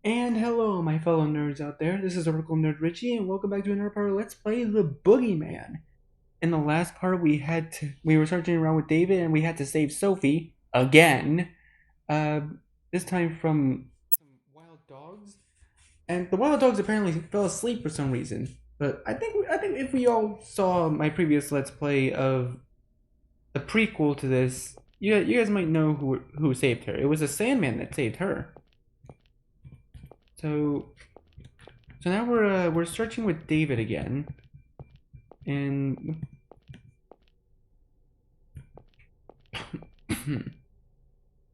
And hello, my fellow nerds out there. This is Oracle Nerd Richie, and welcome back to another part of Let's Play the Boogie Man. In the last part, we were searching around with David, and we had to save Sophie again. Uh, this time from some wild dogs, and the wild dogs apparently fell asleep for some reason. But I think if we all saw my previous Let's Play of the prequel to this, you guys might know who saved her. It was a Sandman that saved her. So So now we're searching with David again, and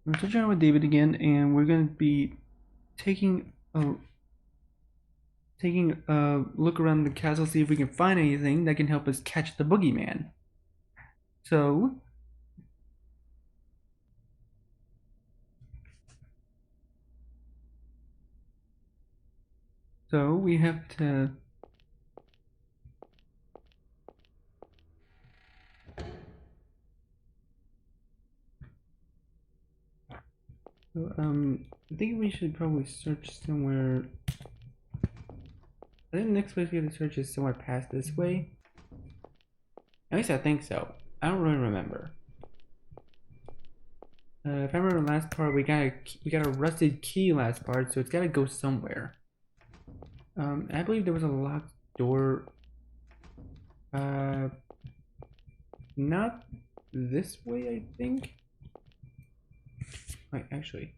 we're searching out with David again, and we're gonna be taking a taking a look around the castle, see if we can find anything that can help us catch the boogeyman. So so we have to. So, I think we should probably search somewhere. I think the next place we have to search is somewhere past this way. At least I think so. I don't really remember. If I remember the last part, we got a rusted key last part, so it's gotta go somewhere. I believe there was a locked door. Uh, not this way, I think. Wait, actually.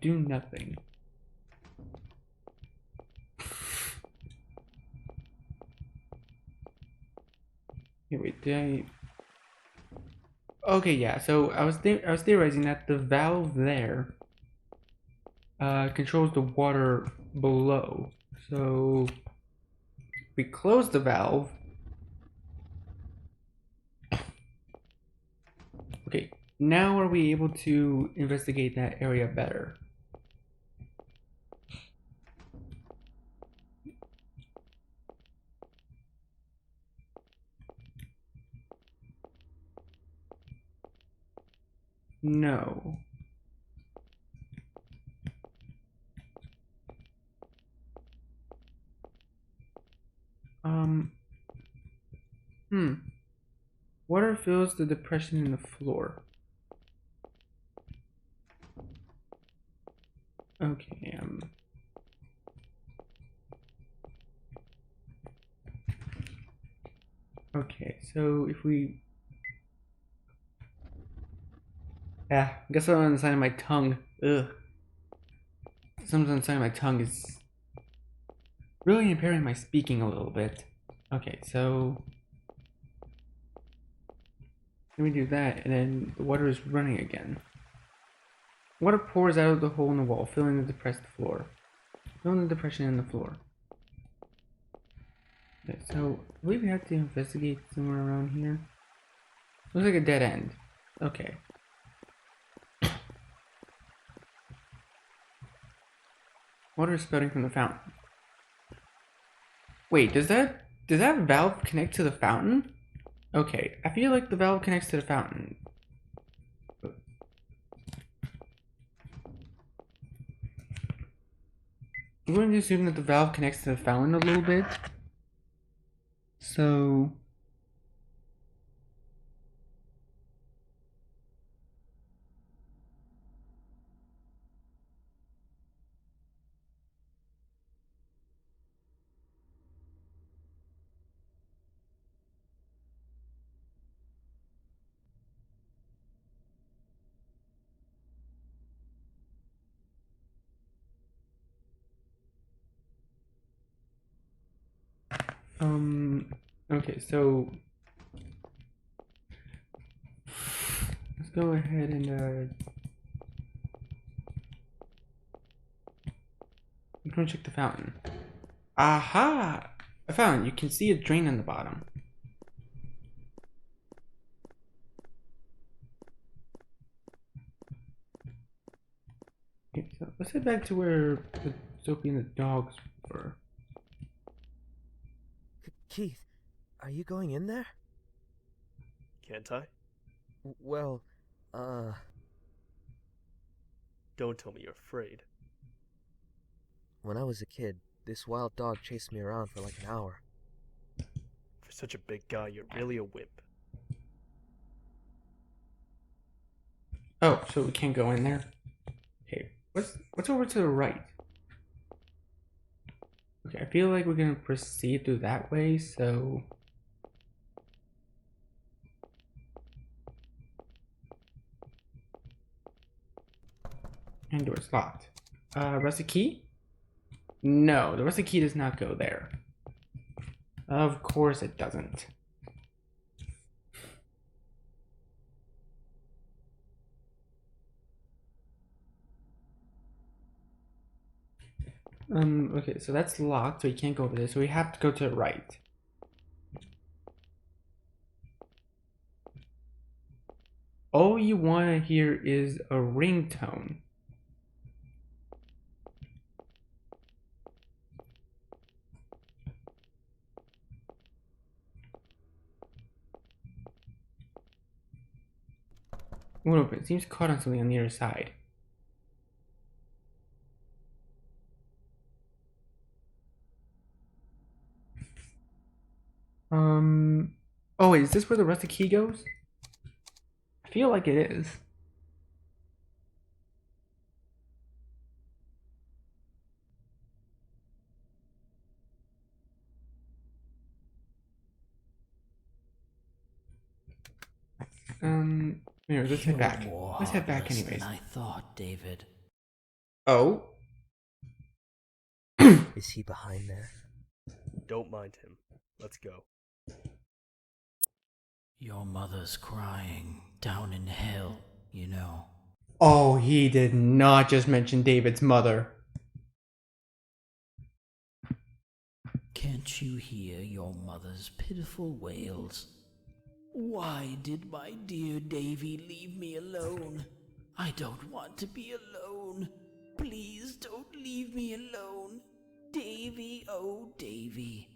Do nothing. Here, wait, did I? Okay, yeah. So I was theorizing that the valve there controls the water below. So we close the valve. Okay, now are we able to investigate that area better? No. Um, hmm. Water fills the depression in the floor. Okay, okay, so if we guess what on the side of my tongue. Ugh. Something on the side of my tongue is really impairing my speaking a little bit. Okay, so let me do that, and then the water is running again. Water pours out of the hole in the wall, filling the depressed floor. Filling the depression in the floor. Okay, so I believe we have to investigate somewhere around here. Looks like a dead end. Okay. Water is spouting from the fountain. Wait, does that valve connect to the fountain? Okay, I feel like the valve connects to the fountain. I'm going to assume that the valve connects to the fountain a little bit. So okay, so let's go ahead and I'm gonna check the fountain. Aha! A fountain. You can see a drain on the bottom. Okay, so let's head back to where the Sophie and the dogs were. Keith, are you going in there? Can't I? Well, Don't tell me you're afraid. when I was a kid, this wild dog chased me around for like an hour. For such a big guy, you're really a wimp. Oh, so we can't go in there? Okay, what's over to the right? Okay, I feel like we're gonna proceed through that way, so... And door's locked. Rusty key? No, the rusty key does not go there. Of course it doesn't. Okay, so that's locked, so we can't go over there, so we have to go to the right. All you want to hear is a ringtone. Won't open. It seems caught on something on the other side. Oh wait, is this where the rusty key goes? I feel like it is. Here, let's head back. Let's head back anyways. Than I thought, David. Oh? Is he behind there? Don't mind him. Let's go. Your mother's crying down in hell, you know. Oh, he did not just mention David's mother. Can't you hear your mother's pitiful wails? Why did my dear Davy leave me alone? I don't want to be alone. Please don't leave me alone. Davy, oh Davy.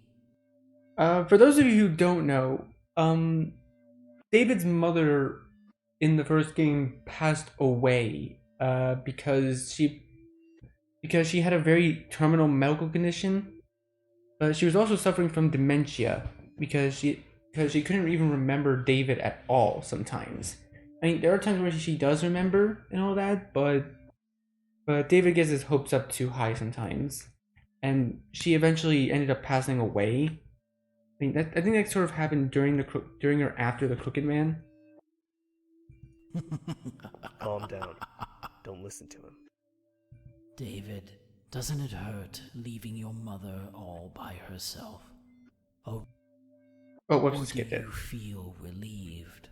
For those of you who don't know, David's mother in the first game passed away because she had a very terminal medical condition. But she was also suffering from dementia because she couldn't even remember David at all sometimes. I mean, there are times where she does remember and all that, but David gets his hopes up too high sometimes, and she eventually ended up passing away. I think that sort of happened during or after the Crooked Man. Calm down. Don't listen to him. David, doesn't it hurt leaving your mother all by herself? Oh, Or whoops, do skipped it. you feel relieved?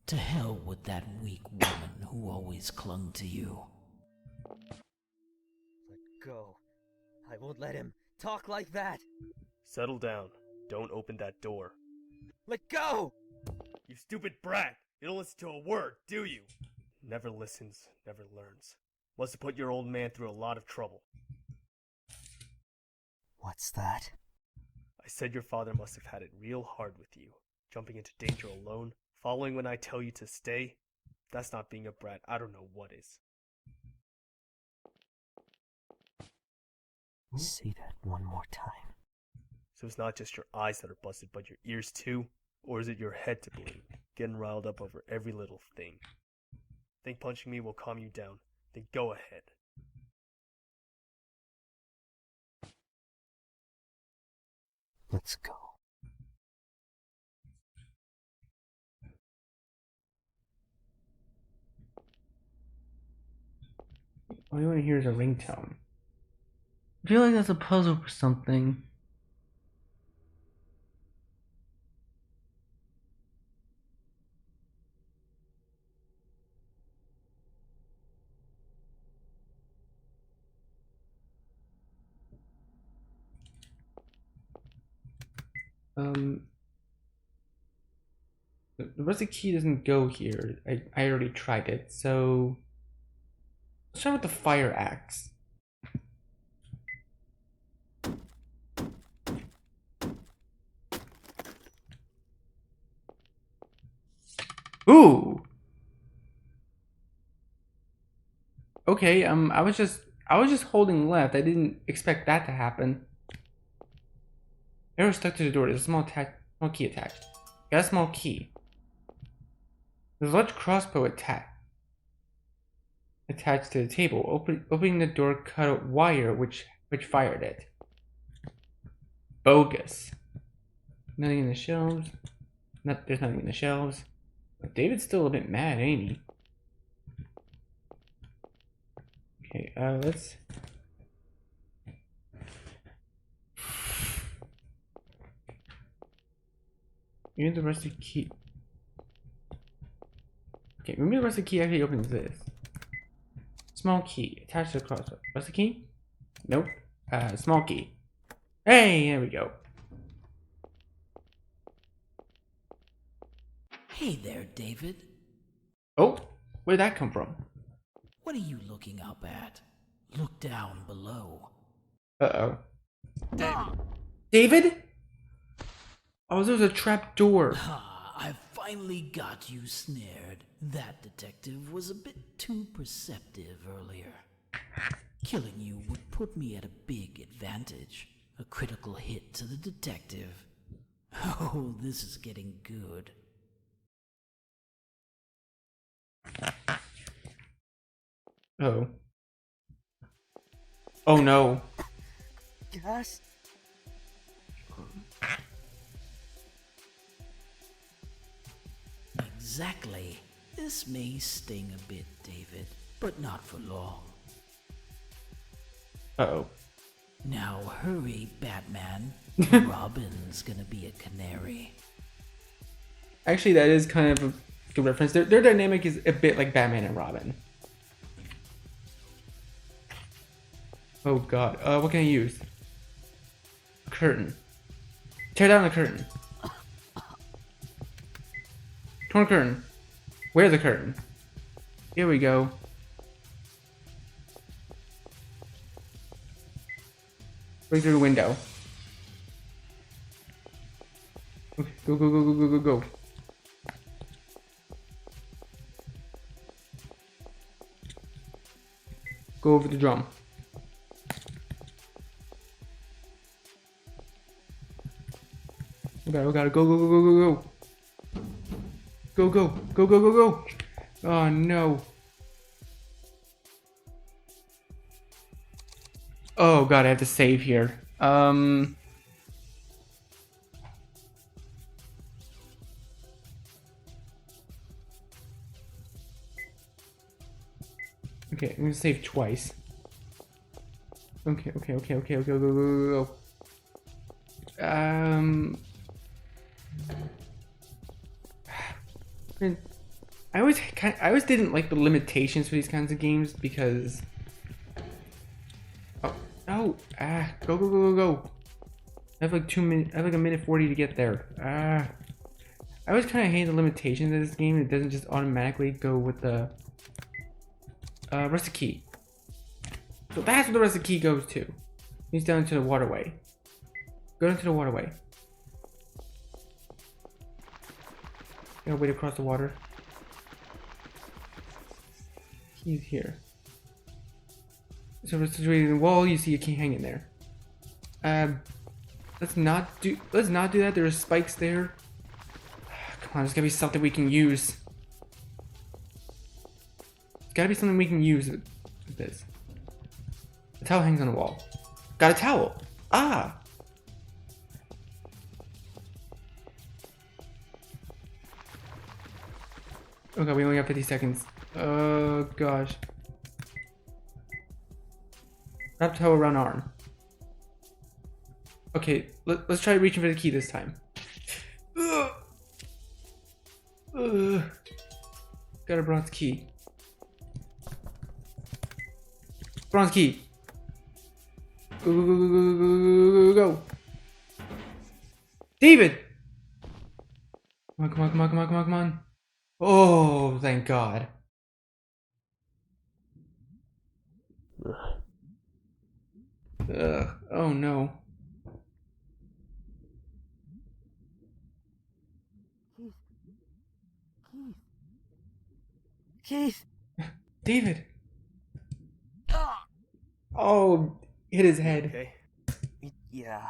To hell with that weak woman who always clung to you. Let go. I won't let him talk like that. Settle down. Don't open that door. Let go! You stupid brat! You don't listen to a word, do you? Never listens, never learns. Must have put your old man through a lot of trouble. What's that? I said your father must have had it real hard with you. Jumping into danger alone, following when I tell you to stay. If that's not being a brat, I don't know what is. Say that one more time. So it's not just your eyes that are busted, but your ears too? Or is it your head to blame, getting riled up over every little thing? Think punching me will calm you down? Then go ahead. Let's go. All you want to hear is a ringtone. I feel like that's a puzzle for something. The rusty key doesn't go here. I already tried it, so let's start with the fire axe. Ooh! Okay, I was just holding left. I didn't expect that to happen. Arrow stuck to the door. There's a small key attached. Got a small key. There's a large crossbow attached to the table. Opening the door cut a wire which fired it. Bogus. Nothing in the shelves. There's nothing in the shelves. But David's still a bit mad, ain't he? Okay, let's... Maybe the rusty key... Okay, maybe the rusty key actually opens this. Small key, attached to the crossbow. Rusty key? Nope. Small key. Hey, there we go. Hey there, David. Oh, where did that come from? What are you looking up at? Look down below. Uh-oh. David? Oh, there was a trap door. Ah, I finally got you snared. That detective was a bit too perceptive earlier. Killing you would put me at a big advantage. A critical hit to the detective. Oh, this is getting good. Oh. Oh no. Yes? Exactly. This may sting a bit, David, but not for long. Uh-oh. Now hurry, Batman. Robin's gonna be a canary. Actually, that is kind of a good reference. Their dynamic is a bit like Batman and Robin. Oh god. What can I use? A curtain. Tear down the curtain. Torn curtain. Where's the curtain? Here we go. Break through the window. Okay, go, go, go, go, go, go, go. Go over the drum. We gotta go, go, go, go, go, go. Go, go, go, go, go, go. Oh no. Oh god, I have to save here. Okay, I'm gonna save twice. Okay, okay, okay, okay, okay, go, go, go, go, go. Man, I always didn't like the limitations for these kinds of games because. Oh no! Go, go, go, go, go! I have like 2 minutes. I have like a minute 40 to get there. I always kind of hate the limitations of this game. It doesn't just automatically go with the rusty key. So that's where the rusty key goes to. He's down to the waterway. Go down to the waterway. Gotta wait across the water. He's here. So we're situated in the wall. You see a key hanging there. Let's not do that. There are spikes there. Come on, there's gotta be something we can use. There's gotta be something we can use with this. The towel hangs on the wall. Got a towel. Ah. Okay, we only have 50 seconds. Oh gosh. Wrap towel around arm. Okay, let's try reaching for the key this time. Got a bronze key. Bronze key. Go, go, go, go, go, go, go, go, go. David! Come on, come on, come on, come on, come on, come on. Oh, thank God. Oh no. Keith! David! Oh, hit his You head. okay? Yeah,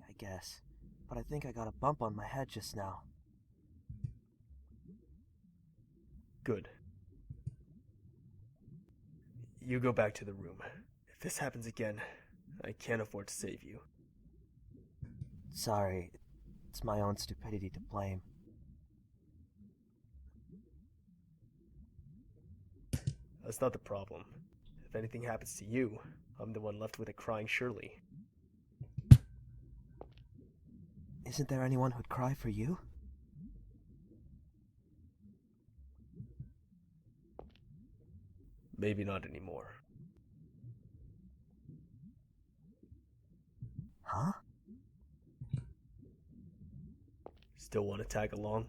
I guess. But I think I got a bump on my head just now. Good. You go back to the room. If this happens again, I can't afford to save you. Sorry, it's my own stupidity to blame. That's not the problem. If anything happens to you, I'm the one left with a crying Shirley. Isn't there anyone who'd cry for you? Maybe not anymore. Huh? Still want to tag along?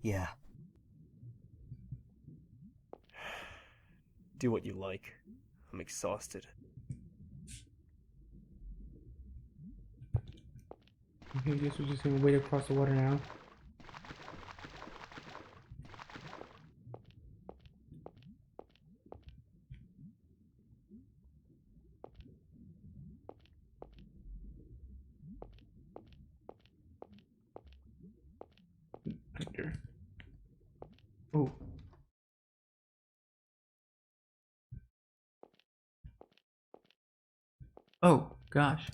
Yeah. Do what you like. I'm exhausted. Okay, I guess we're just gonna wait across the water now. Under. Oh. Oh, gosh.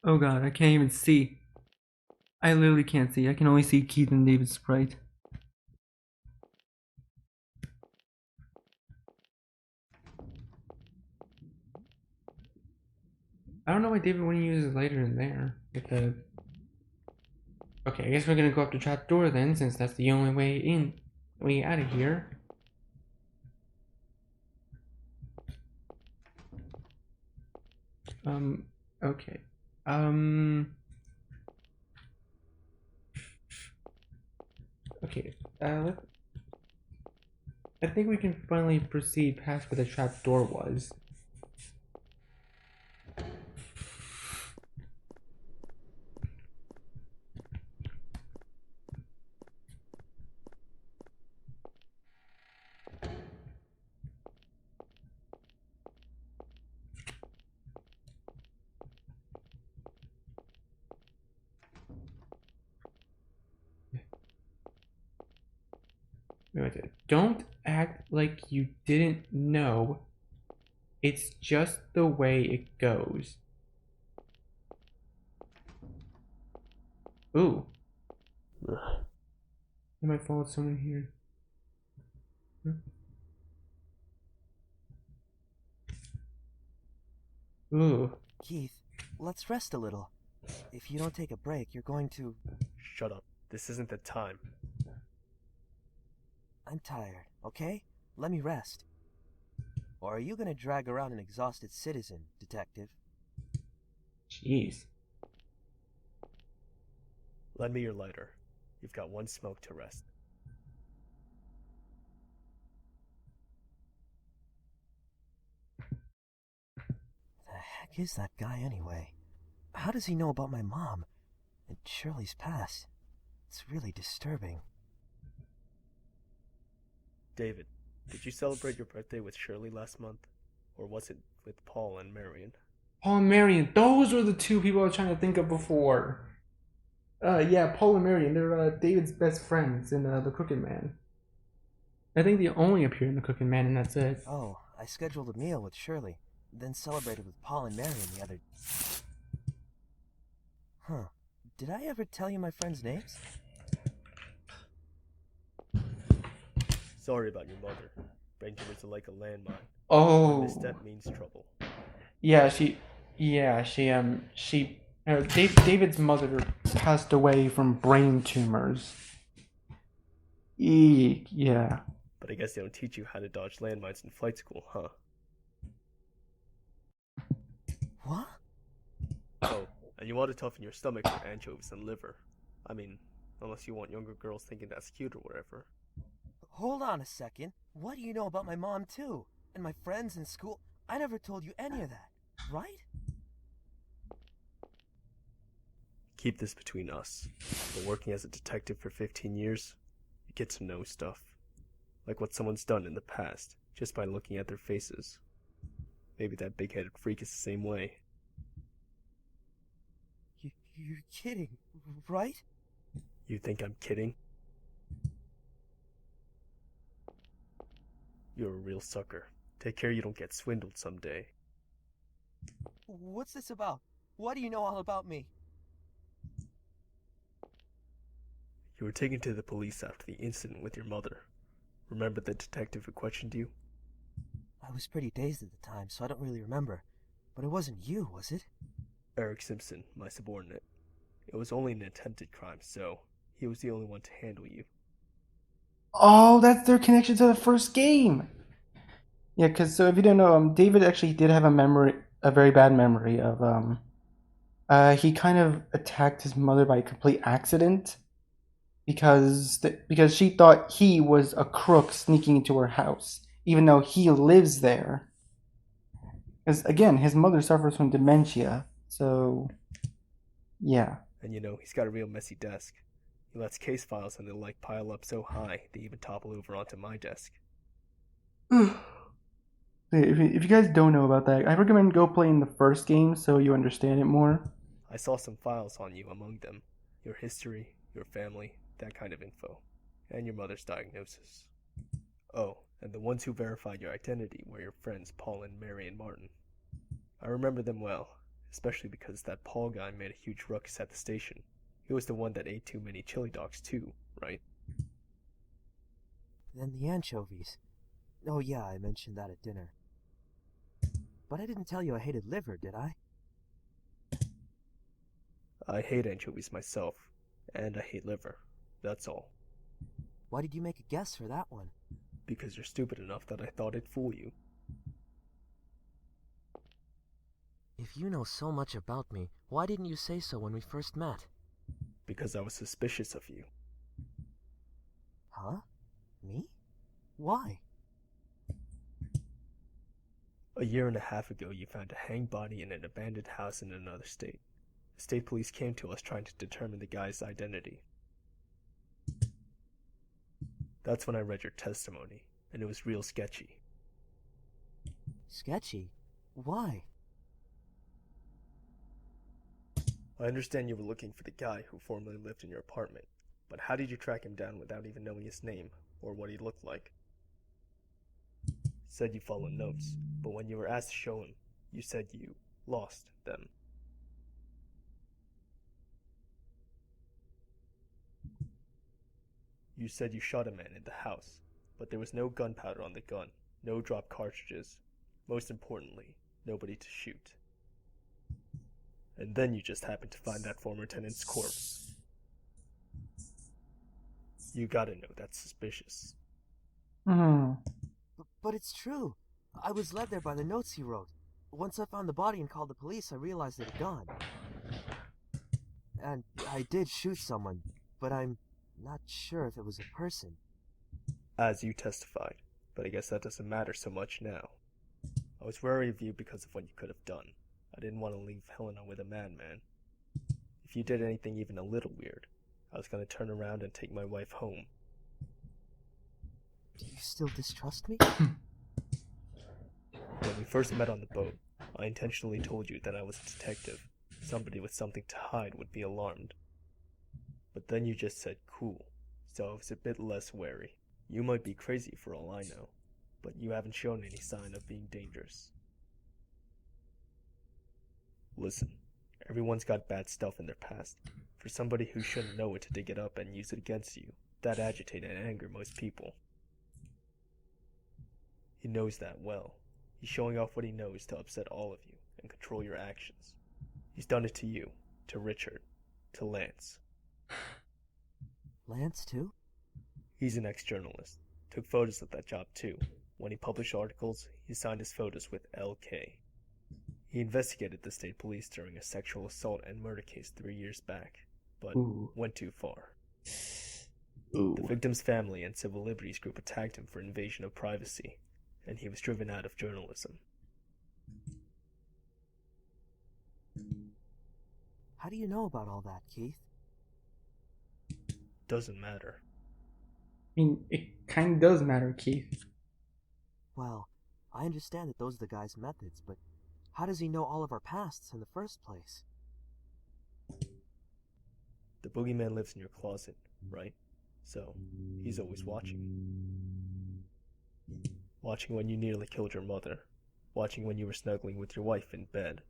Oh god, I can't even see. I literally can't see. I can only see Keith and David's sprite. I don't know why David wouldn't use his lighter in there. With the... Okay, I guess we're gonna go up the trap door then, since that's the only way out of here. Okay. Okay, I think we can finally proceed past where the trap door was. Wait, don't act like you didn't know. It's just the way it goes. Ooh. I might follow someone here. Ooh. Keith, let's rest a little. If you don't take a break, you're going to... Shut up. This isn't the time. I'm tired, okay? Let me rest. Or are you gonna drag around an exhausted citizen, detective? Jeez. Lend me your lighter. You've got one smoke to rest. The heck is that guy anyway? How does he know about my mom and Shirley's past? It's really disturbing. David, did you celebrate your birthday with Shirley last month? Or was it with Paul and Marion? Paul and Marion. Those were the two people I was trying to think of before. Yeah, Paul and Marion. They're David's best friends in The Crooked Man. I think they only appear in The Crooked Man, and that's it. Oh, I scheduled a meal with Shirley, then celebrated with Paul and Marion the other... Huh. Did I ever tell you my friends' names? Sorry about your mother. Brain tumors are like a landmine. Oh. One misstep means trouble. Yeah, David's mother passed away from brain tumors. Eek, yeah. But I guess they don't teach you how to dodge landmines in flight school, huh? What? Oh, and you want to toughen your stomach for anchovies and liver. I mean, unless you want younger girls thinking that's cute or whatever. Hold on a second. What do you know about my mom, too? And my friends in school? I never told you any of that, right? Keep this between us. But working as a detective for 15 years, you get to know stuff. Like what someone's done in the past, just by looking at their faces. Maybe that big-headed freak is the same way. You're kidding, right? You think I'm kidding? You're a real sucker. Take care you don't get swindled someday. What's this about? Why do you know all about me? You were taken to the police after the incident with your mother. Remember the detective who questioned you? I was pretty dazed at the time, so I don't really remember. But it wasn't you, was it? Eric Simpson, my subordinate. It was only an attempted crime, so he was the only one to handle you. Oh, that's their connection to the first game. Yeah, because so if you don't know, David actually did have a very bad memory of he kind of attacked his mother by complete accident because she thought he was a crook sneaking into her house, even though he lives there. Because again, his mother suffers from dementia, so yeah. And he's got a real messy desk. He lets case files and they'll pile up so high they even topple over onto my desk. If you guys don't know about that, I recommend go playing the first game so you understand it more. I saw some files on you among them. Your history, your family, that kind of info. And your mother's diagnosis. Oh, and the ones who verified your identity were your friends Paul and Mary and Martin. I remember them well, especially because that Paul guy made a huge ruckus at the station. He was the one that ate too many chili dogs too, right? Then the anchovies. Oh yeah, I mentioned that at dinner. But I didn't tell you I hated liver, did I? I hate anchovies myself, and I hate liver. That's all. Why did you make a guess for that one? Because you're stupid enough that I thought it'd fool you. If you know so much about me, why didn't you say so when we first met? Because I was suspicious of you. Huh? Me? Why? A year and a half ago, you found a hanged body in an abandoned house in another state. The state police came to us trying to determine the guy's identity. That's when I read your testimony, and it was real sketchy. Sketchy? Why? I understand you were looking for the guy who formerly lived in your apartment, but how did you track him down without even knowing his name or what he looked like? Said you followed notes, but when you were asked to show him, you said you lost them. You said you shot a man in the house, but there was no gunpowder on the gun, no dropped cartridges, most importantly, nobody to shoot. And then you just happened to find that former tenant's corpse. You gotta know that's suspicious. But it's true. I was led there by the notes he wrote. Once I found the body and called the police, I realized it had gone. And I did shoot someone, but I'm not sure if it was a person. As you testified, but I guess that doesn't matter so much now. I was wary of you because of what you could have done. I didn't want to leave Helena with a madman. If you did anything even a little weird, I was going to turn around and take my wife home. Do you still distrust me? When we first met on the boat, I intentionally told you that I was a detective. Somebody with something to hide would be alarmed. But then you just said cool, so I was a bit less wary. You might be crazy for all I know, but you haven't shown any sign of being dangerous. Listen, everyone's got bad stuff in their past. For somebody who shouldn't know it to dig it up and use it against you, that'd agitate and anger most people. He knows that well. He's showing off what he knows to upset all of you and control your actions. He's done it to you, to Richard, to Lance. Lance, too? He's an ex-journalist. Took photos of that job, too. When he published articles, he signed his photos with LK. He investigated the state police during a sexual assault and murder case 3 years back, but went too far. The victim's family and civil liberties group attacked him for invasion of privacy, and he was driven out of journalism. How do you know about all that, Keith? Doesn't matter. I mean, it kind of does matter, Keith. Well, I understand that those are the guy's methods, but how does he know all of our pasts in the first place? The boogeyman lives in your closet, right? So, he's always watching. Watching when you nearly killed your mother. Watching when you were snuggling with your wife in bed.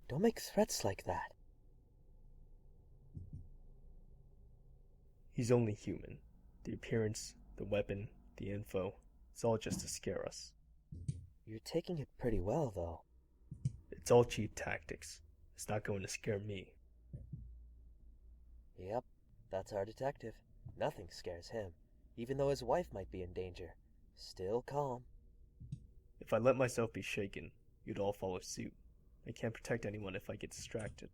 Don't make threats like that. He's only human. The appearance, the weapon, the info, it's all just to scare us. You're taking it pretty well, though. It's all cheap tactics. It's not going to scare me. Yep, that's our detective. Nothing scares him, even though his wife might be in danger. Still calm. If I let myself be shaken, you'd all follow suit. I can't protect anyone if I get distracted.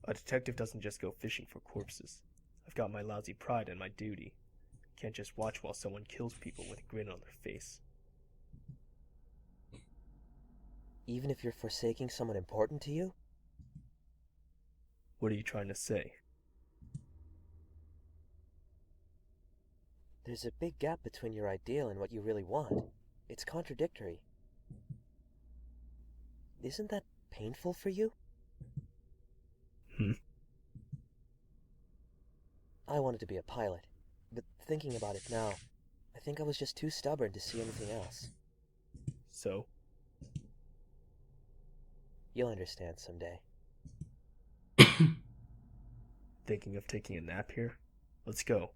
A detective doesn't just go fishing for corpses. I've got my lousy pride and my duty. I can't just watch while someone kills people with a grin on their face. Even if you're forsaking someone important to you? What are you trying to say? There's a big gap between your ideal and what you really want. It's contradictory. Isn't that painful for you? I wanted to be a pilot, but thinking about it now, I think I was just too stubborn to see anything else. So? You'll understand someday. Thinking of taking a nap here? Let's go.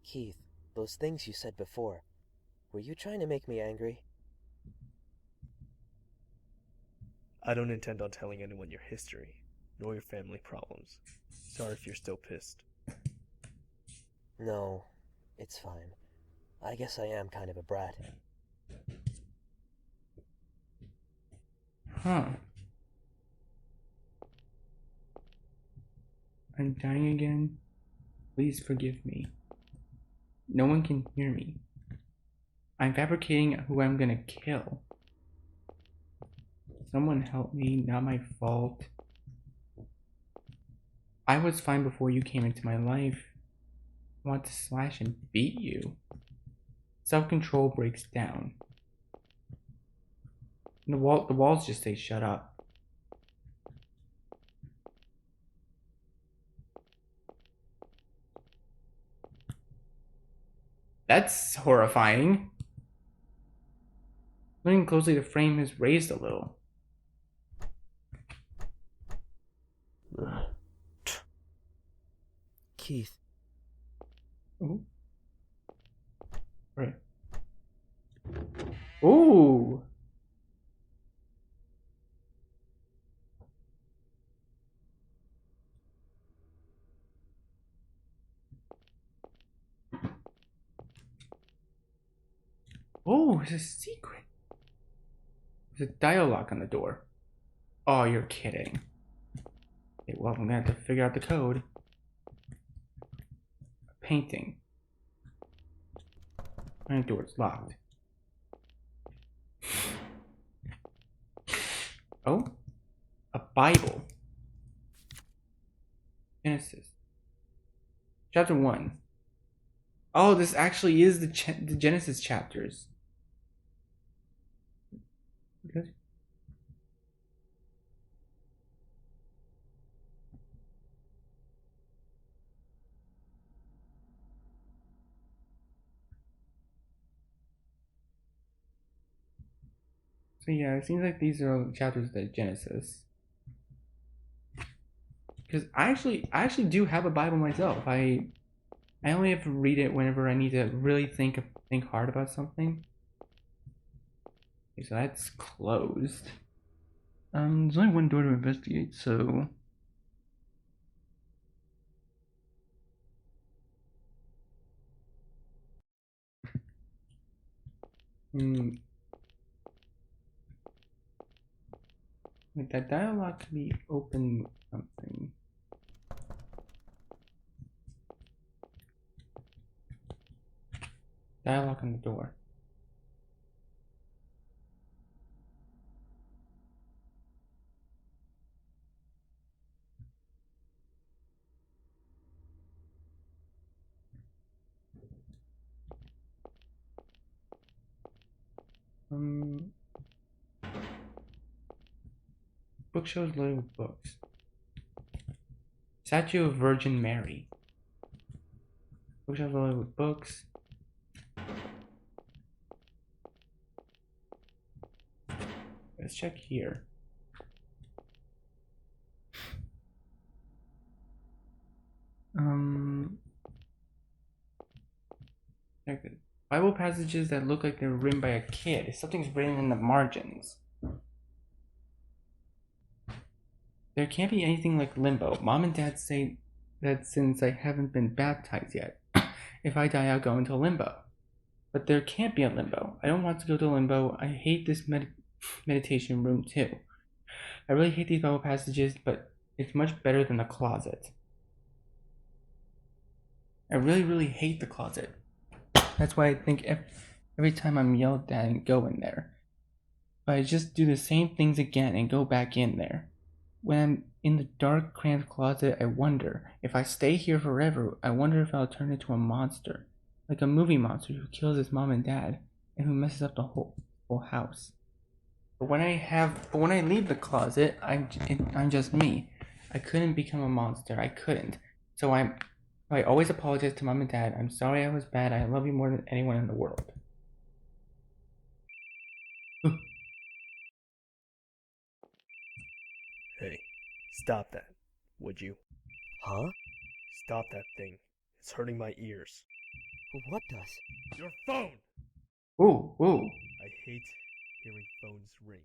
Keith, those things you said before, were you trying to make me angry? I don't intend on telling anyone your history, nor your family problems. Sorry if you're still pissed. No, it's fine. I guess I am kind of a brat. Huh. I'm dying again. Please forgive me. No one can hear me. I'm fabricating who I'm gonna kill. Someone help me, not my fault. I was fine before you came into my life. I want to slash and beat you. Self-control breaks down. And the walls just say shut up. That's horrifying. Looking closely, the frame is raised a little. Keith. Ooh. Right. Ooh. Oh, it's a secret. There's a dialogue on the door. Oh, you're kidding. Okay, well, I'm gonna have to figure out the code. A painting. My door's locked. Oh, a Bible. Genesis. Chapter 1. Oh, this actually is the Genesis chapters. Good. So yeah, it seems like these are all the chapters of the Genesis. Because I actually do have a Bible myself. I only have to read it whenever I need to really think hard about something. Okay, so that's closed. There's only one door to investigate, so like that dialogue could be open with something. Dialogue on the door. Um, bookshelves loaded with books. Statue of Virgin Mary. Bookshelves loaded with books. Let's check here. Check it. Bible passages that look like they were written by a kid. Something's written in the margins. There can't be anything like limbo. Mom and Dad say that since I haven't been baptized yet, if I die, I'll go into limbo. But there can't be a limbo. I don't want to go to limbo. I hate this meditation room too. I really hate these Bible passages, but it's much better than the closet. I really, really hate the closet. That's why I think every time I'm yelled at and go in there. But I just do the same things again and go back in there. When I'm in the dark, cramped closet, I wonder, if I stay here forever, I wonder if I'll turn into a monster. Like a movie monster who kills his mom and dad, and who messes up the whole house. But when I leave the closet, I'm just me. I couldn't become a monster. I couldn't. So I always apologize to mom and dad. I'm sorry I was bad. I love you more than anyone in the world. Hey, stop that, would you? Huh? Stop that thing. It's hurting my ears. What does? Your phone! Ooh, ooh. I hate hearing phones ring.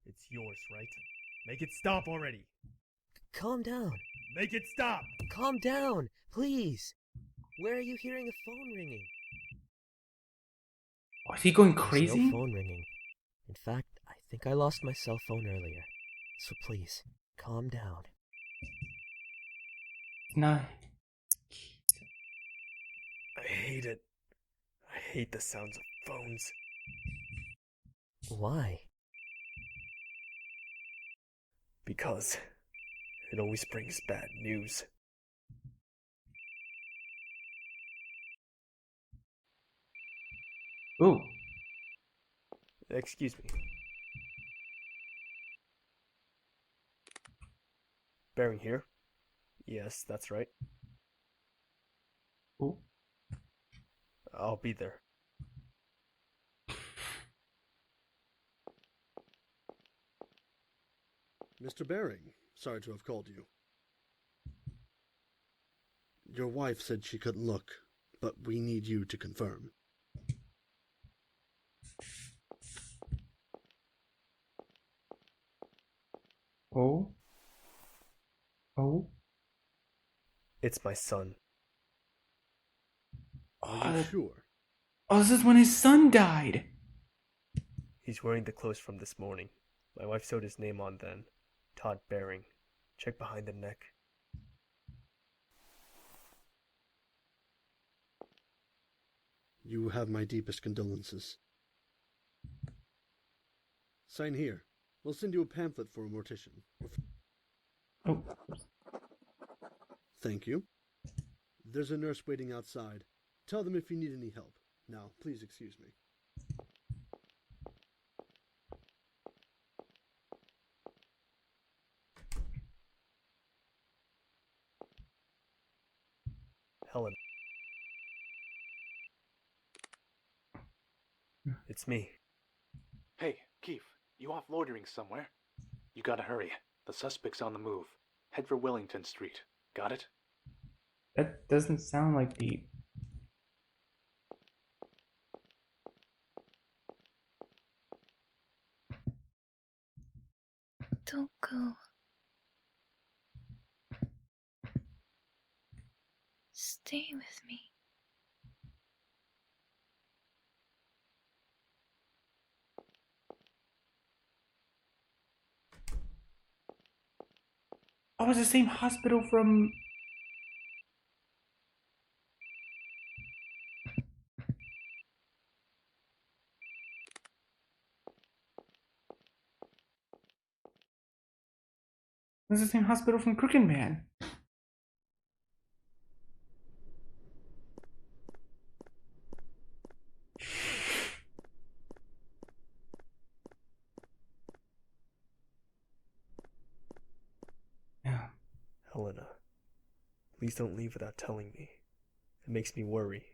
It's yours, right? Make it stop already! Calm down. Make it stop! Calm down, please. Where are you hearing a phone ringing? Oh, is he going There's crazy? no phone ringing. In fact, I think I lost my cell phone earlier. So please, calm down. Nah. I hate it. I hate the sounds of phones. Why? Because it always brings bad news. Ooh. Excuse me. Bearing here? Yes, that's right. Ooh. I'll be there. Mr. Baring, sorry to have called you. Your wife said she couldn't look, but we need you to confirm. Oh. Oh. It's my son. Are you sure? Oh, this is when his son died. He's wearing the clothes from this morning. My wife sewed his name on then. Todd Baring. Check behind the neck. You have my deepest condolences. Sign here. We'll send you a pamphlet for a mortician. Oh. Thank you. There's a nurse waiting outside. Tell them if you need any help. Now, please excuse me. Helena. It's me. Hey, Keith, you off loitering somewhere? You gotta hurry. The suspect's on the move. Head for Wellington Street. Got it? That doesn't sound like the... Don't go. Stay with me. Oh, it's the same hospital from... It's the same hospital from Crooked Man. Helena, please don't leave without telling me. It makes me worry.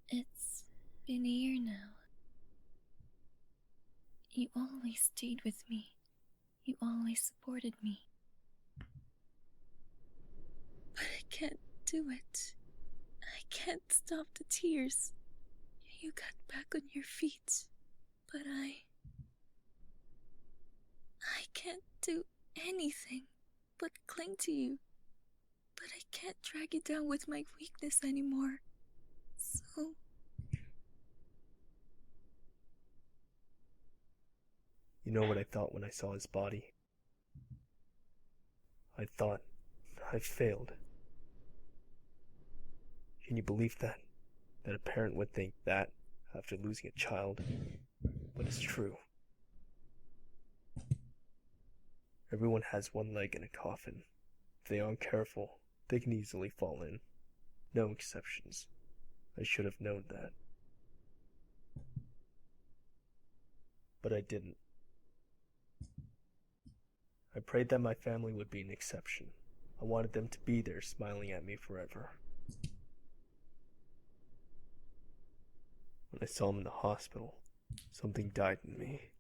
It's been a year now. You always stayed with me. You always supported me. But I can't do it. I can't stop the tears. You got back on your feet, but I can't do anything but cling to you. But I can't drag you down with my weakness anymore. So... You know what I thought when I saw his body? I thought I failed. Can you believe that? That a parent would think that after losing a child? But it's true. Everyone has one leg in a coffin. If they aren't careful, they can easily fall in. No exceptions. I should have known that. But I didn't. I prayed that my family would be an exception. I wanted them to be there smiling at me forever. When I saw him in the hospital, something died in me.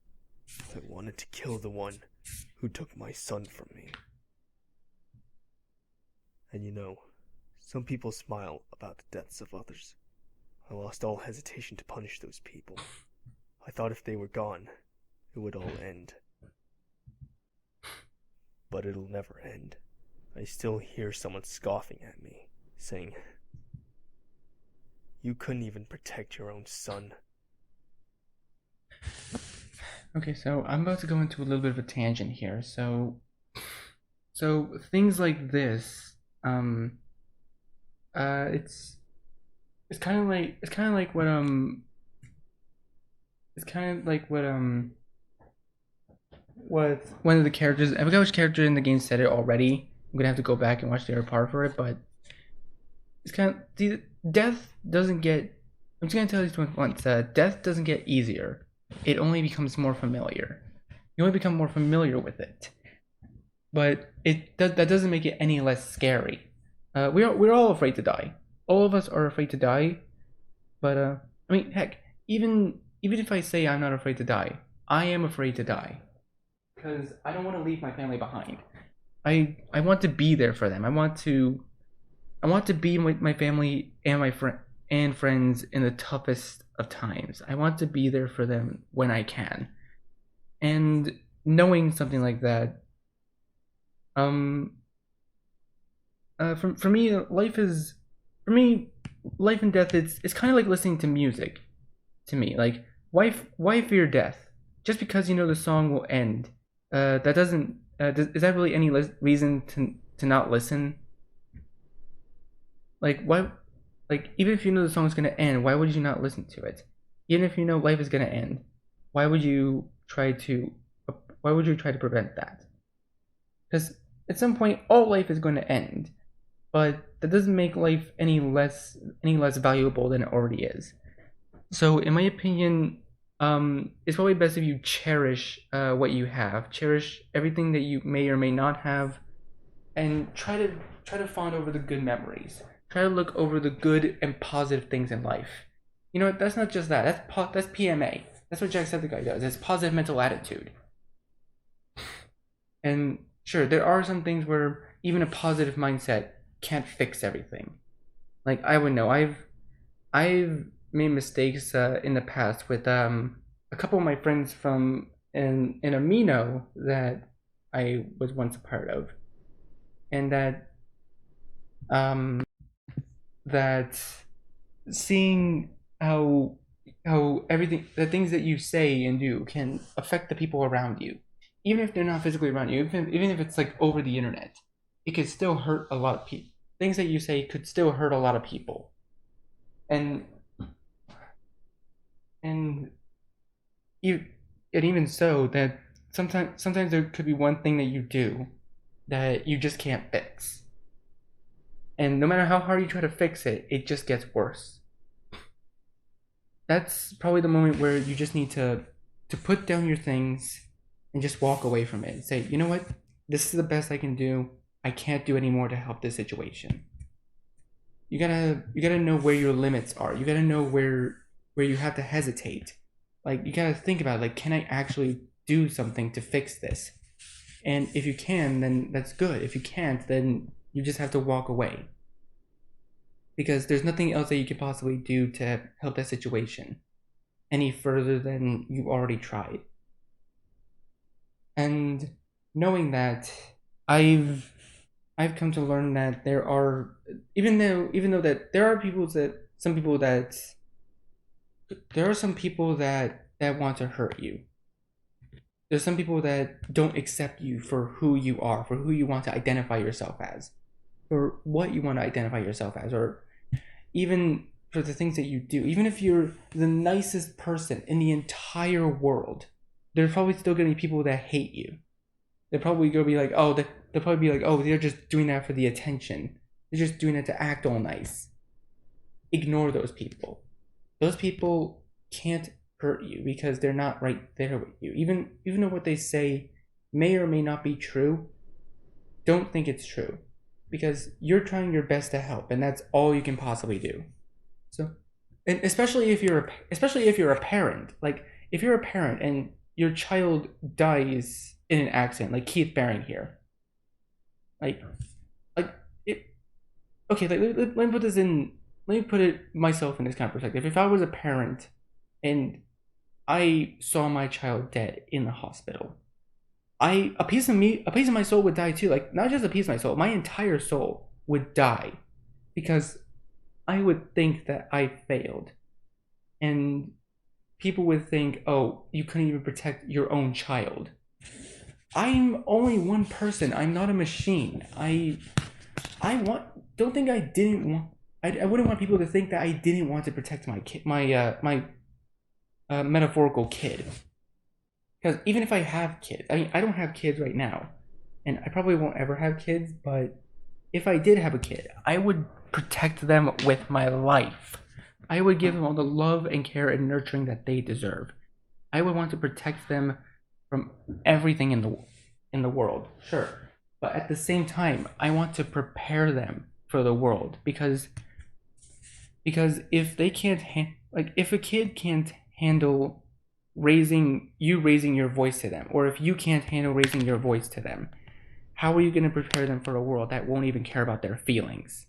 I wanted to kill the one who took my son from me. And you know, some people smile about the deaths of others. I lost all hesitation to punish those people. I thought if they were gone, it would all end. But it'll never end. I still hear someone scoffing at me, saying, "You couldn't even protect your own son." Okay, so I'm about to go into a little bit of a tangent here. So things like this, it's kind of like what one of the characters, I forgot which character in the game said it already. I'm gonna have to go back and watch the other part for it, but it's kind of, death doesn't get, I'm just gonna tell you once, death doesn't get easier. It only becomes more familiar. You only become more familiar with it, but that doesn't make it any less scary. We're all afraid to die. All of us are afraid to die, but I mean, heck, even if I say I'm not afraid to die, I am afraid to die because I don't want to leave my family behind. I want to be there for them. I want to be with my family and my friends in the toughest of times. I want to be there for them when I can. And knowing something like that, for me, life and death, it's kind of like listening to music to me. Like, why fear death? Just because you know the song will end, that doesn't, is that really any reason to not listen? Like, why? Like, even if you know the song is gonna end, why would you not listen to it? Even if you know life is gonna end, why would you try to prevent that? Because at some point, all life is going to end, but that doesn't make life any less valuable than it already is. So, in my opinion, it's probably best if you cherish what you have, cherish everything that you may or may not have, and try to fawn over the good memories. Try to look over the good and positive things in life. You know what? That's not just that. That's PMA. That's what Jacksepticeye does. It's positive mental attitude. And sure, there are some things where even a positive mindset can't fix everything. Like, I would know. I've made mistakes in the past with a couple of my friends from an amino that I was once a part of, and that seeing how everything, the things that you say and do can affect the people around you, even if they're not physically around you, even if it's like over the internet, it could still hurt a lot of people. Things that you say could still hurt a lot of people, and even so, that sometimes there could be one thing that you do that you just can't fix. And no matter how hard you try to fix it, it just gets worse. That's probably the moment where you just need to put down your things and just walk away from it and say, you know what? this is the best I can do. I can't do any more to help this situation. You gotta know where your limits are. You gotta know where you have to hesitate. Like, you gotta think about, like, can I actually do something to fix this? And if you can, then that's good. If you can't, then you just have to walk away. Because there's nothing else that you can possibly do to help that situation any further than you already tried. And knowing that, I've come to learn that there are, even though that there are some people that there are some people that want to hurt you. There's some people that don't accept you for who you are, for who you want to identify yourself as, or what you want to identify yourself as, or even for the things that you do. Even if you're the nicest person in the entire world, there's probably still going to be people that hate you. They're probably going to be like, oh, they'll probably be like, oh, they're just doing that for the attention. They're just doing it to act all nice. Ignore those people. Those people can't hurt you because they're not right there with you. Even though what they say may or may not be true, don't think it's true, because you're trying your best to help, and that's all you can possibly do. So, and especially if you're a parent, like if you're a parent and your child dies in an accident, like Keith Baring here, like it. Okay, like let me put this in. Let me put it myself in this kind of perspective. If I was a parent and I saw my child dead in the hospital, a piece of my soul would die too. Like, not just a piece of my soul, my entire soul would die, because I would think that I failed, and people would think, oh, you couldn't even protect your own child. I'm only one person. I'm not a machine. Don't think I didn't want. I wouldn't want people to think that I didn't want to protect my kid, my metaphorical kid. Because even if I have kids, I mean, I don't have kids right now, and I probably won't ever have kids, but if I did have a kid, I would protect them with my life. I would give them all the love and care and nurturing that they deserve. I would want to protect them from everything in the world, sure. But at the same time, I want to prepare them for the world, because if they can't like, if a kid can't handle raising your voice to them, or if you can't handle raising your voice to them, how are you going to prepare them for a world that won't even care about their feelings?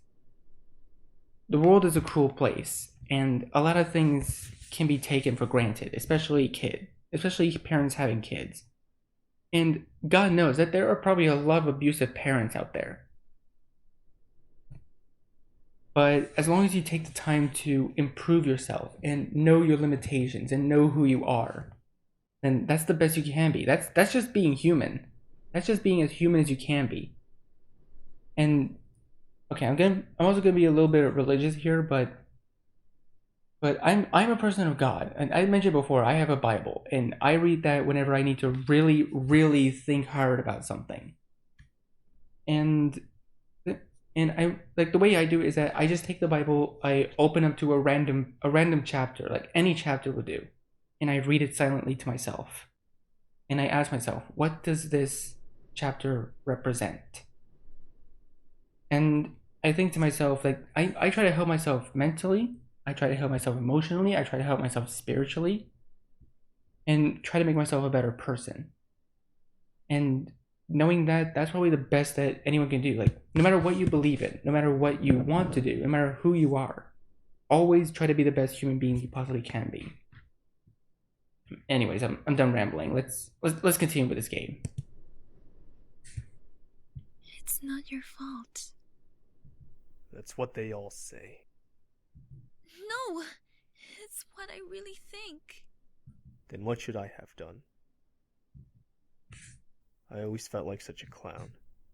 The world is a cruel place, and a lot of things can be taken for granted, especially parents having kids. And God knows that there are probably a lot of abusive parents out there. But as long as you take the time to improve yourself and know your limitations and know who you are, then that's the best you can be. That's just being human. That's just being as human as you can be. And okay, I'm also gonna be a little bit religious here, but I'm a person of God, and I mentioned before, I have a Bible, and I read that whenever I need to really, really think hard about something. And I, like, the way I do is that I just take the Bible, I open up to a random chapter, like any chapter would do, and I read it silently to myself. And I ask myself, what does this chapter represent? And I think to myself, like, I try to help myself mentally, I try to help myself emotionally, I try to help myself spiritually, and try to make myself a better person. And knowing that, that's probably the best that anyone can do. Like, no matter what you believe in, no matter what you want to do, no matter who you are, always try to be the best human being you possibly can be. Anyways, I'm done rambling. Let's continue with this game. It's not your fault. That's what they all say. No! It's what I really think. Then what should I have done? I always felt like such a clown.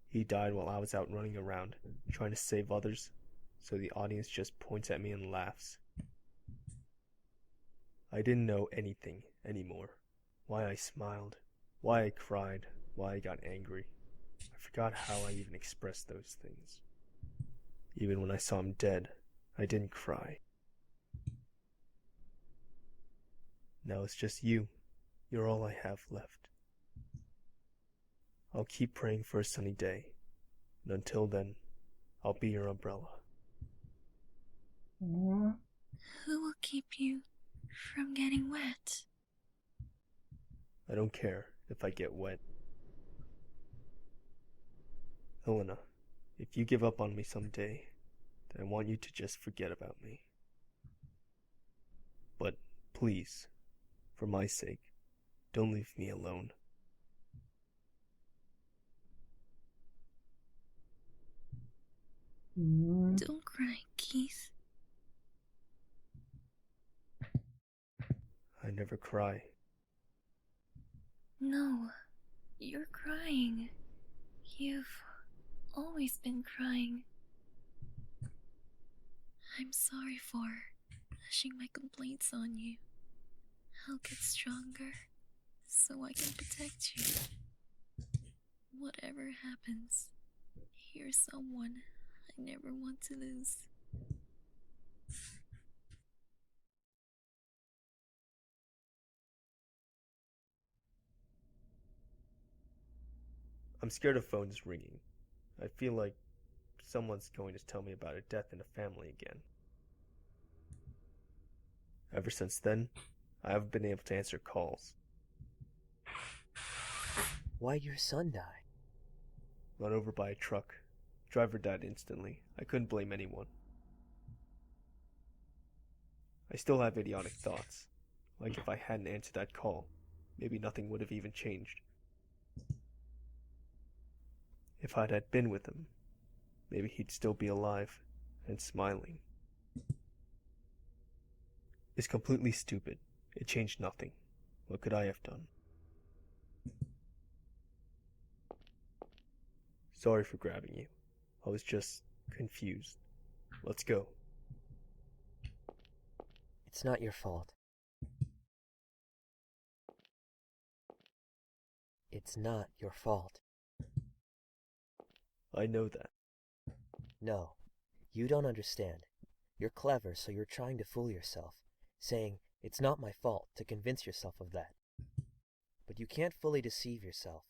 He died while I was out running around, trying to save others, so the audience just points at me and laughs. I didn't know anything anymore. Why I smiled, why I cried, why I got angry. I forgot how I even expressed those things. Even when I saw him dead, I didn't cry. Now it's just you. You're all I have left. I'll keep praying for a sunny day. And until then, I'll be your umbrella. Aw. Who will keep you from getting wet? I don't care if I get wet. Helena, if you give up on me someday, then I want you to just forget about me. But please, for my sake, don't leave me alone. Don't cry, Keith. I never cry. No, you're crying. You've always been crying. I'm sorry for pushing my complaints on you. I'll get stronger so I can protect you. Whatever happens, you're someone I never want to lose. I'm scared of phones ringing. I feel like someone's going to tell me about a death in the family again. Ever since then, I haven't been able to answer calls. Why'd your son die? Run over by a truck. Driver died instantly. I couldn't blame anyone. I still have idiotic thoughts. Like if I hadn't answered that call, maybe nothing would have even changed. If I'd had been with him, maybe he'd still be alive and smiling. It's completely stupid. It changed nothing. What could I have done? Sorry for grabbing you. I was just confused. Let's go. It's not your fault. It's not your fault. I know that. No, you don't understand. You're clever, so you're trying to fool yourself, saying, it's not my fault, to convince yourself of that. But you can't fully deceive yourself.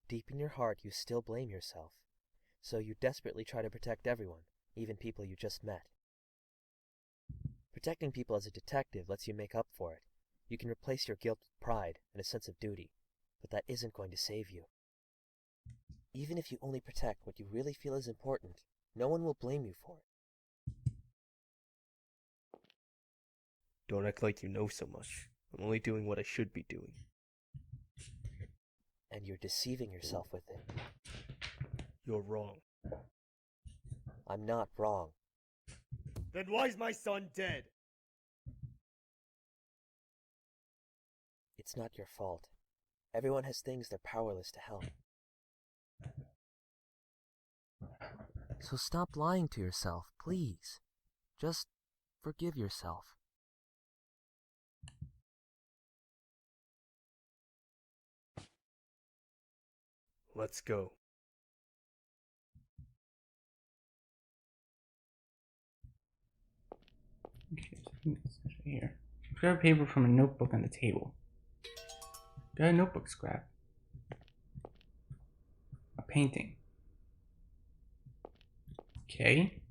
Deep in your heart, you still blame yourself. So you desperately try to protect everyone, even people you just met. Protecting people as a detective lets you make up for it. You can replace your guilt with pride and a sense of duty, but that isn't going to save you. Even if you only protect what you really feel is important, no one will blame you for it. Don't act like you know so much. I'm only doing what I should be doing. And you're deceiving yourself with it. You're wrong. I'm not wrong. Then why's my son dead? It's not your fault. Everyone has things they're powerless to help. So stop lying to yourself, please. Just forgive yourself. Let's go. Okay, so I think it's right here. Grab a paper from a notebook on the table. Got a notebook scrap. A painting. Okay.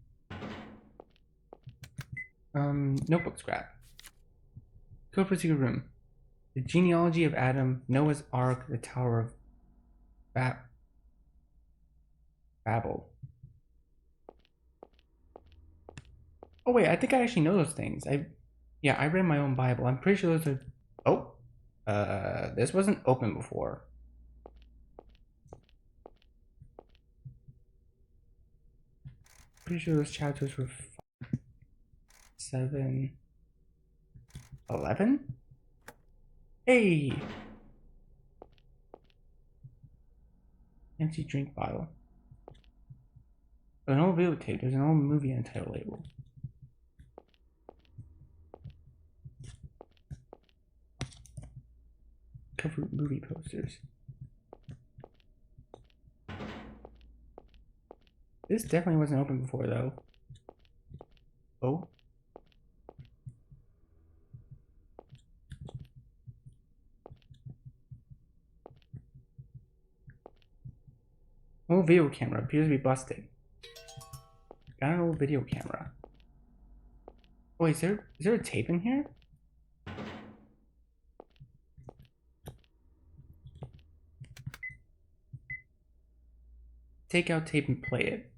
Notebook scrap. Code for secret room. The genealogy of Adam, Noah's Ark, the Tower of Babel. Oh wait, I think I actually know those things. I read my own Bible. I'm pretty sure those are. Oh, this wasn't open before. Pretty sure those chapters were 7, 11. Hey, empty drink bottle. An old videotape. There's an old movie on title label. Cover movie posters. This definitely wasn't open before, though. Oh. Old video camera appears to be busted. Got an old video camera. Wait, is there a tape in here? Take out tape and play it.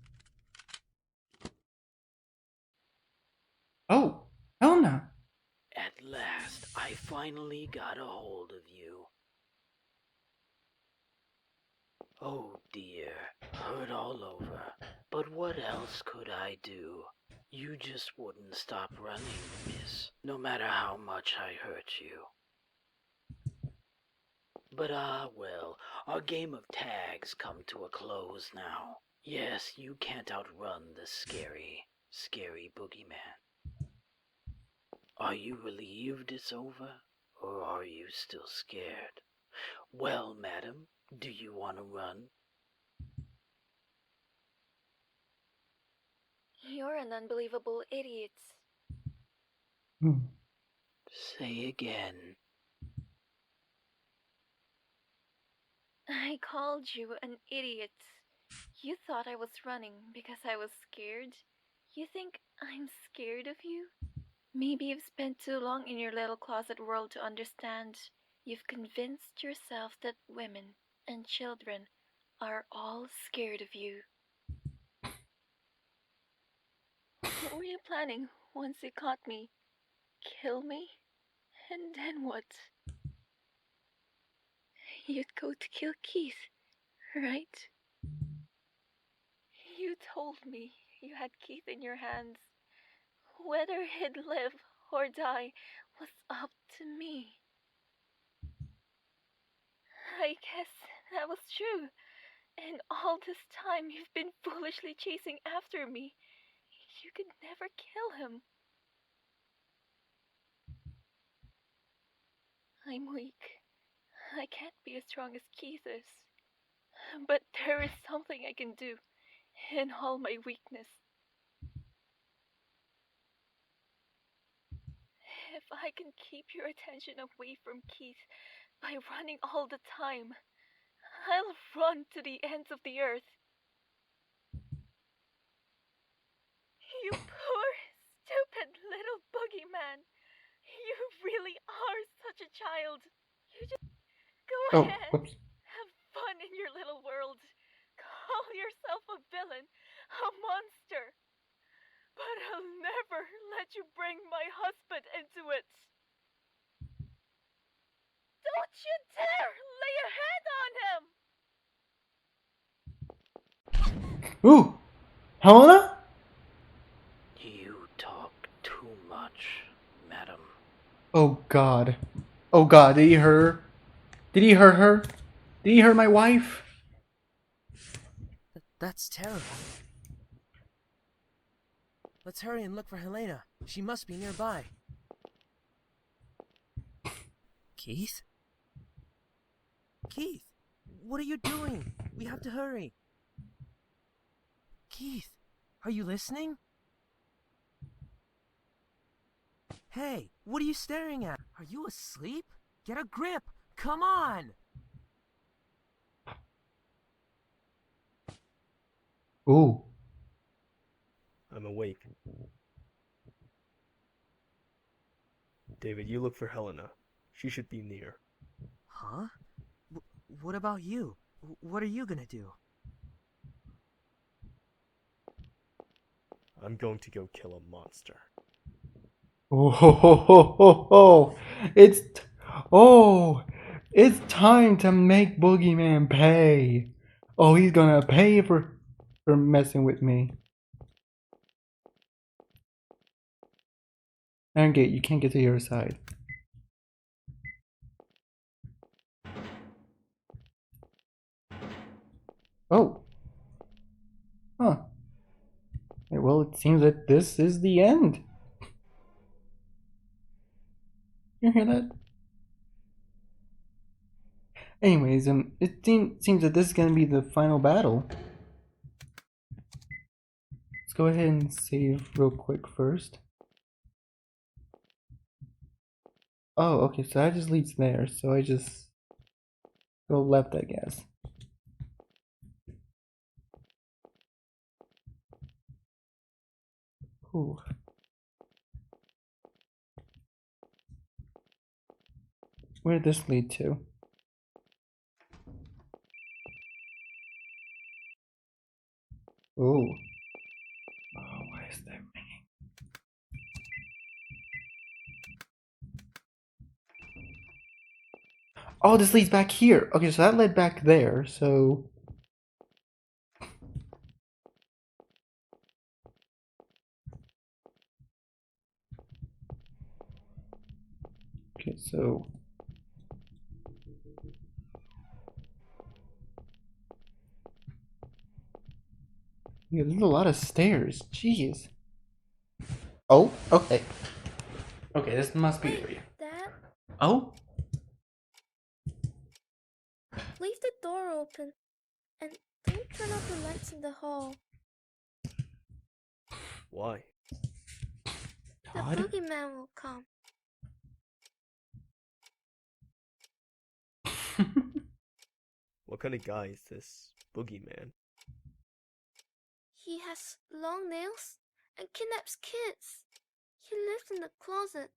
Oh, Helena! At last, I finally got a hold of you. Oh dear, hurt all over. But what else could I do? You just wouldn't stop running, miss, no matter how much I hurt you. But well, our game of tag's come to a close now. Yes, you can't outrun the scary, scary boogeyman. Are you relieved it's over, or are you still scared? Well, madam, do you want to run? You're an unbelievable idiot. Say again. I called you an idiot. You thought I was running because I was scared? You think I'm scared of you? Maybe you've spent too long in your little closet world to understand. You've convinced yourself that women and children are all scared of you. What were you planning once you caught me? Kill me? And then what? You'd go to kill Keith, right? You told me you had Keith in your hands. Whether he'd live or die was up to me. I guess that was true. And all this time you've been foolishly chasing after me. You could never kill him. I'm weak. I can't be as strong as Keith is. But there is something I can do in all my weakness. If I can keep your attention away from Keith by running all the time, I'll run to the ends of the earth. You poor, stupid little boogeyman. You really are such a child. You just go ahead. Whoops. Have fun in your little world. Call yourself a villain, a monster. But I'll never let you bring my husband into it. Don't you dare lay a hand on him! Ooh! Helena? You talk too much, madam. Oh god. Oh god, did he hurt her? Did he hurt her? Did he hurt my wife? That's terrible. Let's hurry and look for Helena. She must be nearby. Keith? Keith, what are you doing? We have to hurry. Keith, are you listening? Hey, what are you staring at? Are you asleep? Get a grip! Come on! Ooh. I'm awake. David, you look for Helena. She should be near. Huh? What about you? What are you gonna do? I'm going to go kill a monster. Oh ho ho ho ho ho! It's time to make Boogeyman pay. Oh, he's gonna pay for messing with me. Iron Gate, you can't get to your side. Oh. Huh. Well, it seems that this is the end. You hear that? Anyways, it seems that this is gonna be the final battle. Let's go ahead and save real quick first. Oh, okay, so that just leads there, so I just go left, I guess. Ooh. Where did this lead to? Ooh. Oh, why is that ringing? Oh, this leads back here. Okay, so that led back there, so... Okay, so... Yeah, there's a lot of stairs. Jeez. Oh, okay. Okay, this must be the area. Dad, Oh? leave the door open and don't turn off the lights in the hall. Why? The Todd? boogeyman will come. What kind of guy is this Boogie Man? He has long nails and kidnaps kids. He lives in the closet.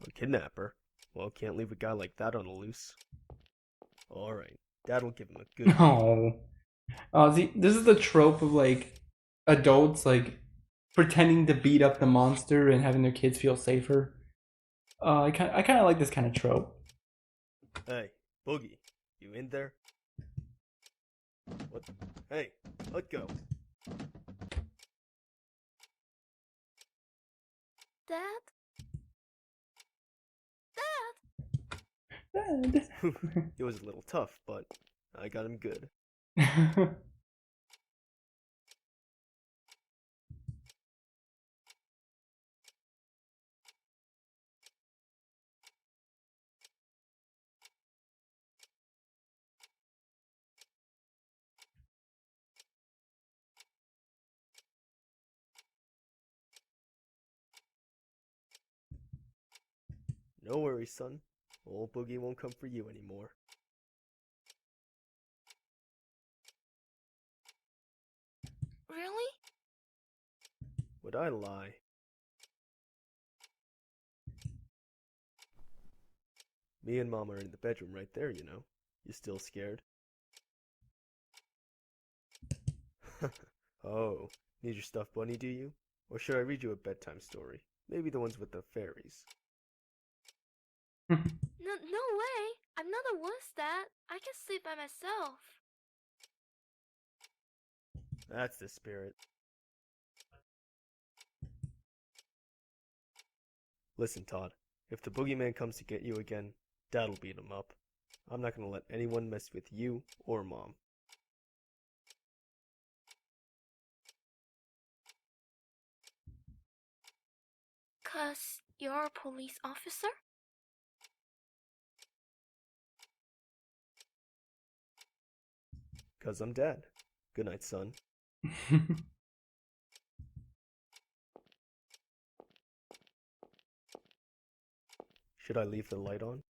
A kidnapper? Well, can't leave a guy like that on the loose. Alright, Dad'll give him a good... No. Oh, see, this is the trope of, like, adults, like, pretending to beat up the monster and having their kids feel safer. I kind of like this kind of trope. Hey, Boogie, you in there? What? Hey, let go. Dad? Dad? It was a little tough, but I got him good. No worries, son. Old Boogie won't come for you anymore. Really? Would I lie? Me and Mom are in the bedroom right there, you know. You still scared? Oh, need your stuffed bunny, do you? Or should I read you a bedtime story? Maybe the ones with the fairies. No way. I'm not a wuss, Dad. I can sleep by myself. That's the spirit. Listen, Todd. If the boogeyman comes to get you again, Dad'll beat him up. I'm not gonna let anyone mess with you or Mom. 'Cause you're a police officer? Cause I'm Dad. Good night, son. Should I leave the light on?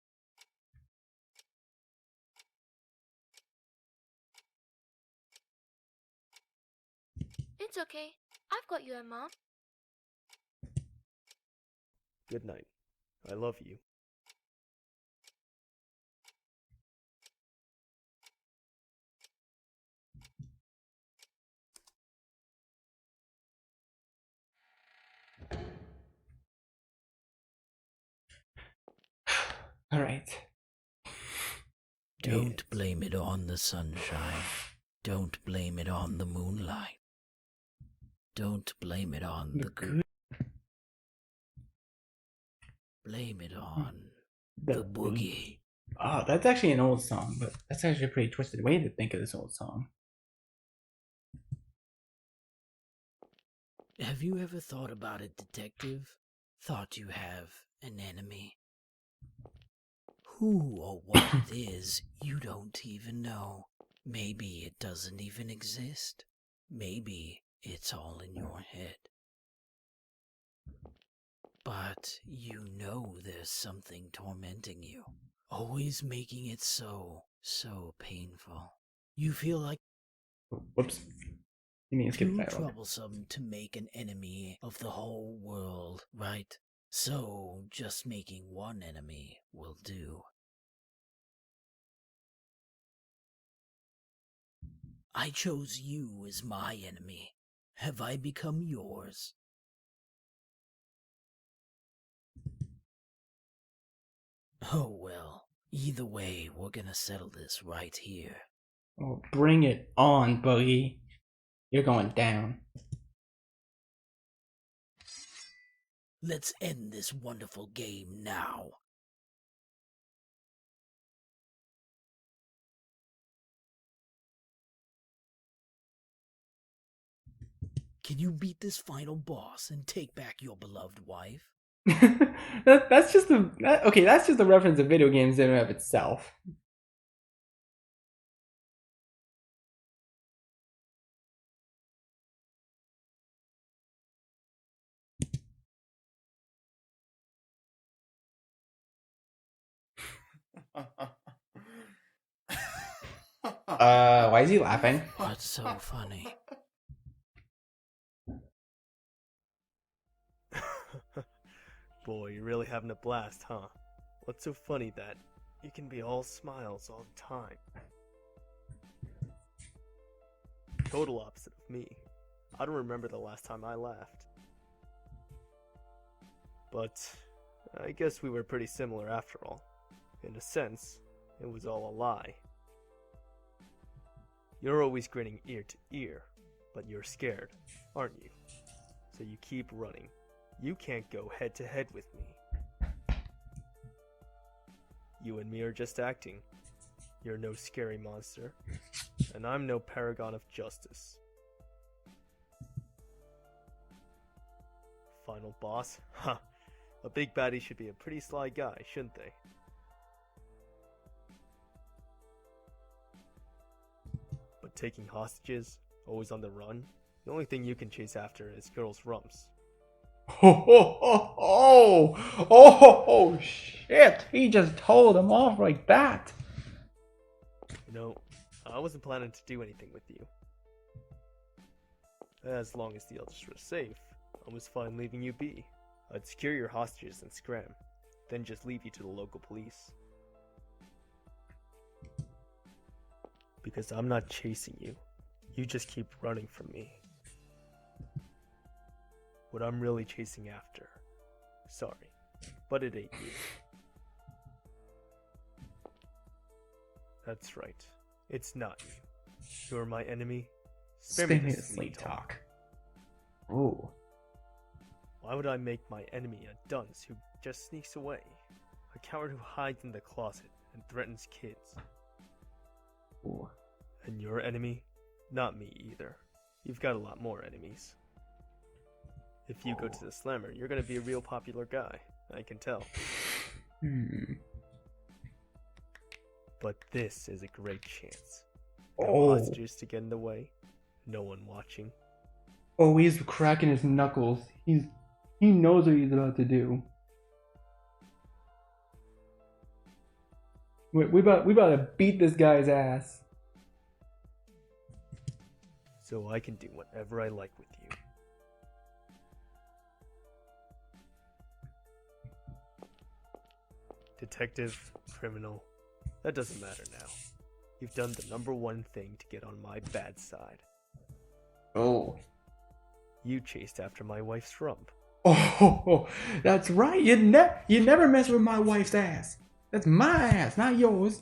It's okay. I've got you and Mom. Good night. I love you. All right. Don't blame it on the sunshine. Don't blame it on the moonlight. Don't blame it on the good. Blame it on the boogie. Oh, that's actually an old song, but that's actually a pretty twisted way to think of this old song. Have you ever thought about it, detective? Thought you have an enemy? Who or what it is, you don't even know. Maybe it doesn't even exist. Maybe it's all in your head. But you know there's something tormenting you, always making it so painful. You feel like... Whoops. You mean skip Too dialogue. troublesome to make an enemy of the whole world, right? So, just making one enemy will do. I chose you as my enemy. Have I become yours? Oh well, either way, we're gonna settle this right here. Oh, bring it on, Boogie. You're going down. Let's end this wonderful game now. Can you beat this final boss and take back your beloved wife? That's just okay. That's just a reference to video games in and of itself. Why is he laughing? What's so funny? Boy, you're really having a blast, huh? What's so funny that you can be all smiles all the time? Total opposite of me. I don't remember the last time I laughed. But I guess we were pretty similar after all. In a sense, it was all a lie. You're always grinning ear to ear, but you're scared, aren't you? So you keep running. You can't go head to head with me. You and me are just acting. You're no scary monster, and I'm no paragon of justice. Final boss? Huh. A big baddie should be a pretty sly guy, shouldn't they? But taking hostages, always on the run, the only thing you can chase after is girls' rumps. Oh, shit. He just told him off like that. You know, I wasn't planning to do anything with you. As long as the others were safe, I was fine leaving you be. I'd secure your hostages and scram, then just leave you to the local police. Because I'm not chasing you. You just keep running from me. What I'm really chasing after. Sorry, but it ain't you. That's right. It's not you. You're my enemy. Spare me the sleep talk. Ooh. Why would I make my enemy a dunce who just sneaks away? A coward who hides in the closet and threatens kids. Ooh. And your enemy? Not me either. You've got a lot more enemies. If you go to the slammer, you're gonna be a real popular guy. I can tell. But this is a great chance. No hostages to get in the way. No one watching. Oh, he's cracking his knuckles. He knows what he's about to do. We about to beat this guy's ass. So I can do whatever I like with you. Detective, criminal, that doesn't matter now. You've done the number one thing to get on my bad side. Oh. You chased after my wife's rump. Oh, that's right. You never mess with my wife's ass. That's my ass, not yours.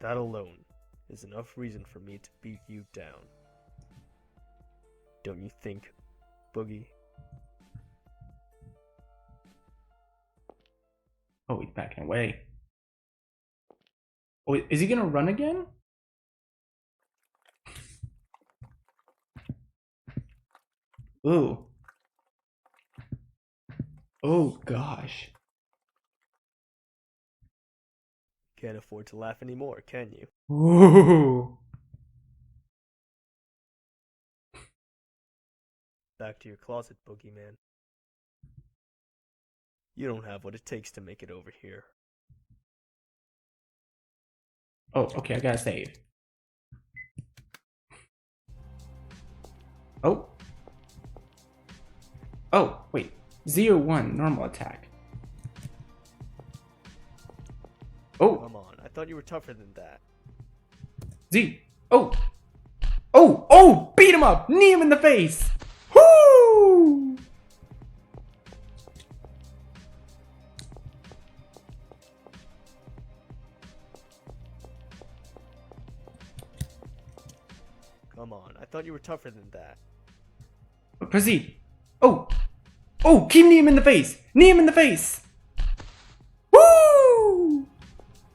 That alone is enough reason for me to beat you down. Don't you think, Boogie? Oh, he's backing away. Oh, is he gonna run again? Ooh. Oh, gosh. Can't afford to laugh anymore, can you? Ooh. Back to your closet, Boogie Man. You don't have what it takes to make it over here. Oh, okay, I gotta save. Oh. Oh, wait. 0-1, normal attack. Oh. Come on, I thought you were tougher than that. Z. Oh. Oh. Oh. Beat him up. Knee him in the face. Woo. Come on, I thought you were tougher than that. Proceed. Oh. Oh. Keep knee him in the face. Knee him in the face. Woo.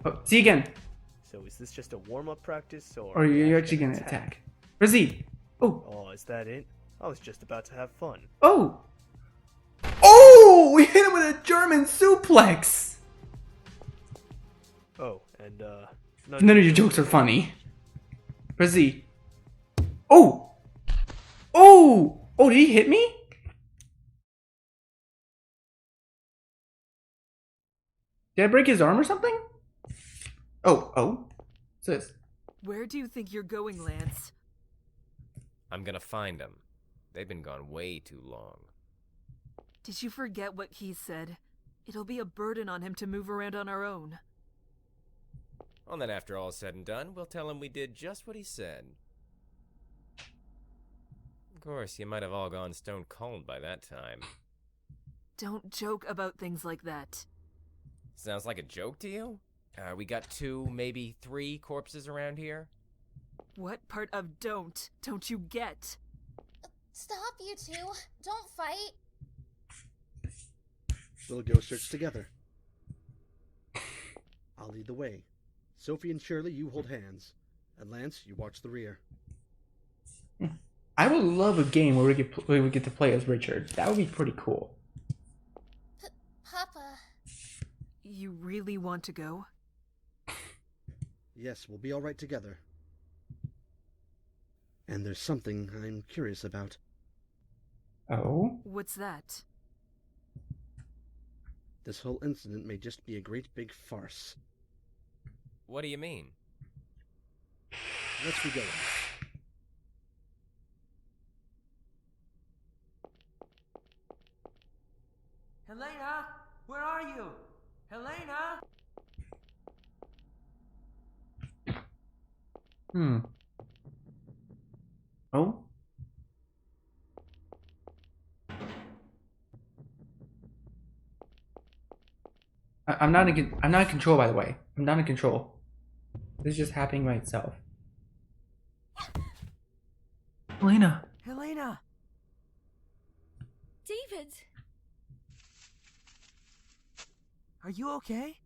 Oh, see again. So is this just a warm-up practice, or Or you're actually gonna attack. Proceed. Oh. Oh, is that it? I was just about to have fun. Oh. Oh. We hit him with a German suplex. Oh, and None of your jokes are funny. Proceed. Oh. Oh. Oh, did he hit me? Did I break his arm or something? Oh, oh. What's this? Where do you think you're going, Lance? I'm gonna find them. They've been gone way too long. Did you forget what he said? It'll be a burden on him to move around on our own. Well, then after all is said and done, we'll tell him we did just what he said. Of course, you might have all gone stone cold by that time. Don't joke about things like that. Sounds like a joke to you? We got 2, maybe 3 corpses around here? What part of don't you get? Stop, you two. Don't fight. We'll go search together. I'll lead the way. Sophie and Shirley, you hold hands. And Lance, you watch the rear. I would love a game where we get to play as Richard. That would be pretty cool. Papa. You really want to go? Yes, we'll be all right together. And there's something I'm curious about. Oh? What's that? This whole incident may just be a great big farce. What do you mean? Let's be going. Helena, where are you? Helena? Oh? I'm not in control, by the way. I'm not in control. This is just happening by itself. Helena. Helena! David! Are you okay?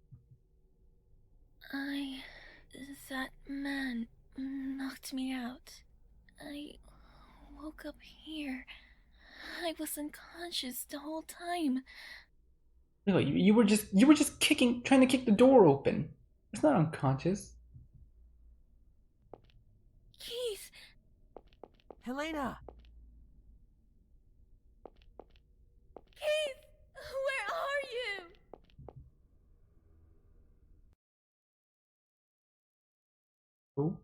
That man knocked me out. I woke up here. I was unconscious the whole time. No, you were just trying to kick the door open. It's not unconscious. Keith! Helena! Keith! Where are you? Oh?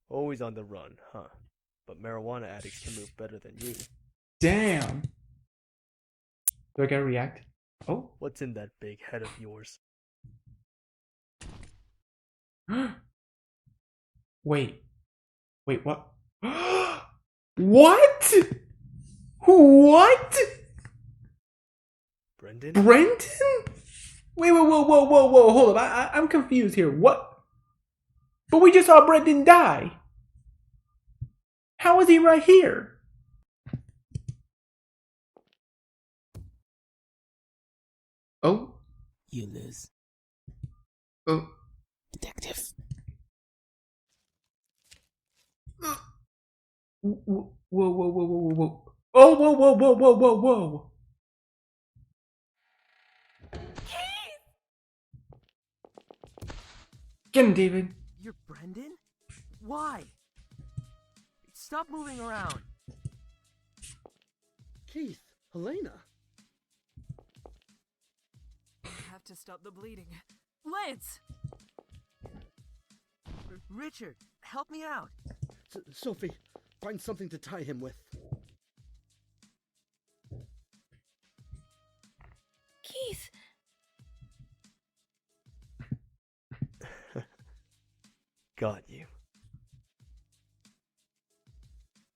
Always on the run, huh? But marijuana addicts can move better than you. Damn! Do I gotta react? Oh? What's in that big head of yours? Wait, what? What? What? Brendan? Brendan? Wait, whoa, hold up. I'm confused here. What? But we just saw Brendan die. How is he right here? Oh? You lose. Oh. Detective. Whoa. Oh, whoa. Get him, David. You're Brendan? Why? Stop moving around. Keith, Helena. I have to stop the bleeding. Lance! Richard, help me out. Sophie, find something to tie him with. Keith! Got you.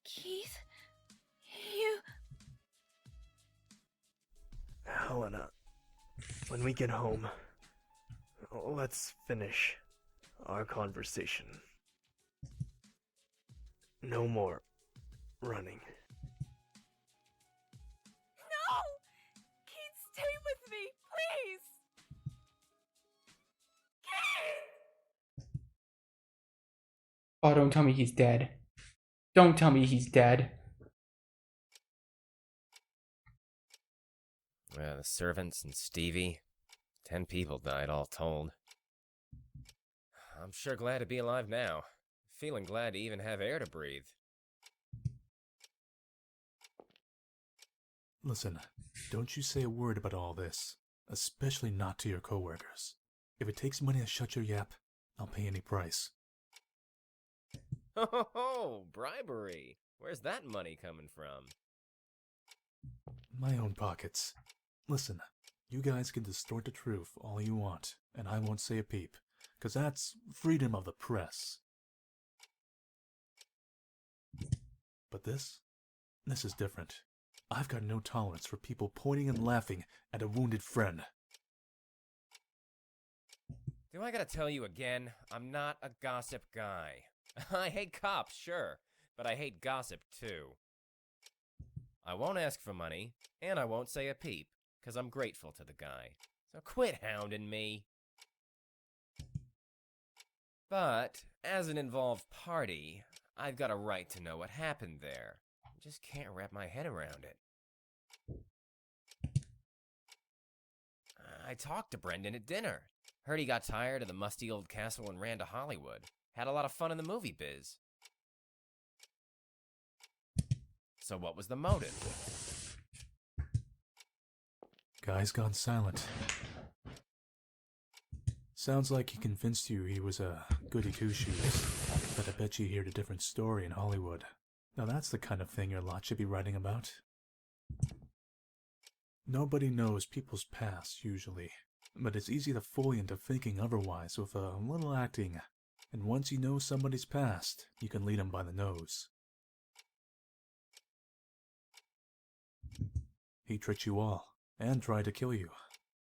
Keith? You... Helena, when we get home, let's finish our conversation. No more running. No! Keith, stay with me, please! Keith! Oh, don't tell me he's dead. Don't tell me he's dead. The servants and Stevie. 10 people died all told. I'm sure glad to be alive now. Feeling glad to even have air to breathe. Listen, don't you say a word about all this, especially not to your coworkers. If it takes money to shut your yap, I'll pay any price. Oh, bribery. Where's that money coming from? My own pockets. Listen, you guys can distort the truth all you want, and I won't say a peep, 'cause that's freedom of the press. But this is different. I've got no tolerance for people pointing and laughing at a wounded friend. Do I gotta tell you again? I'm not a gossip guy. I hate cops, sure, but I hate gossip too. I won't ask for money, and I won't say a peep, 'cause I'm grateful to the guy. So quit hounding me. But, as an involved party, I've got a right to know what happened there. I just can't wrap my head around it. I talked to Brendan at dinner. Heard he got tired of the musty old castle and ran to Hollywood. Had a lot of fun in the movie biz. So what was the motive? Guy's gone silent. Sounds like he convinced you he was a goody two-shoes, but I bet you heard a different story in Hollywood. Now that's the kind of thing your lot should be writing about. Nobody knows people's past, usually, but it's easy to fool you into thinking otherwise with a little acting, and once you know somebody's past, you can lead them by the nose. He tricked you all, and tried to kill you.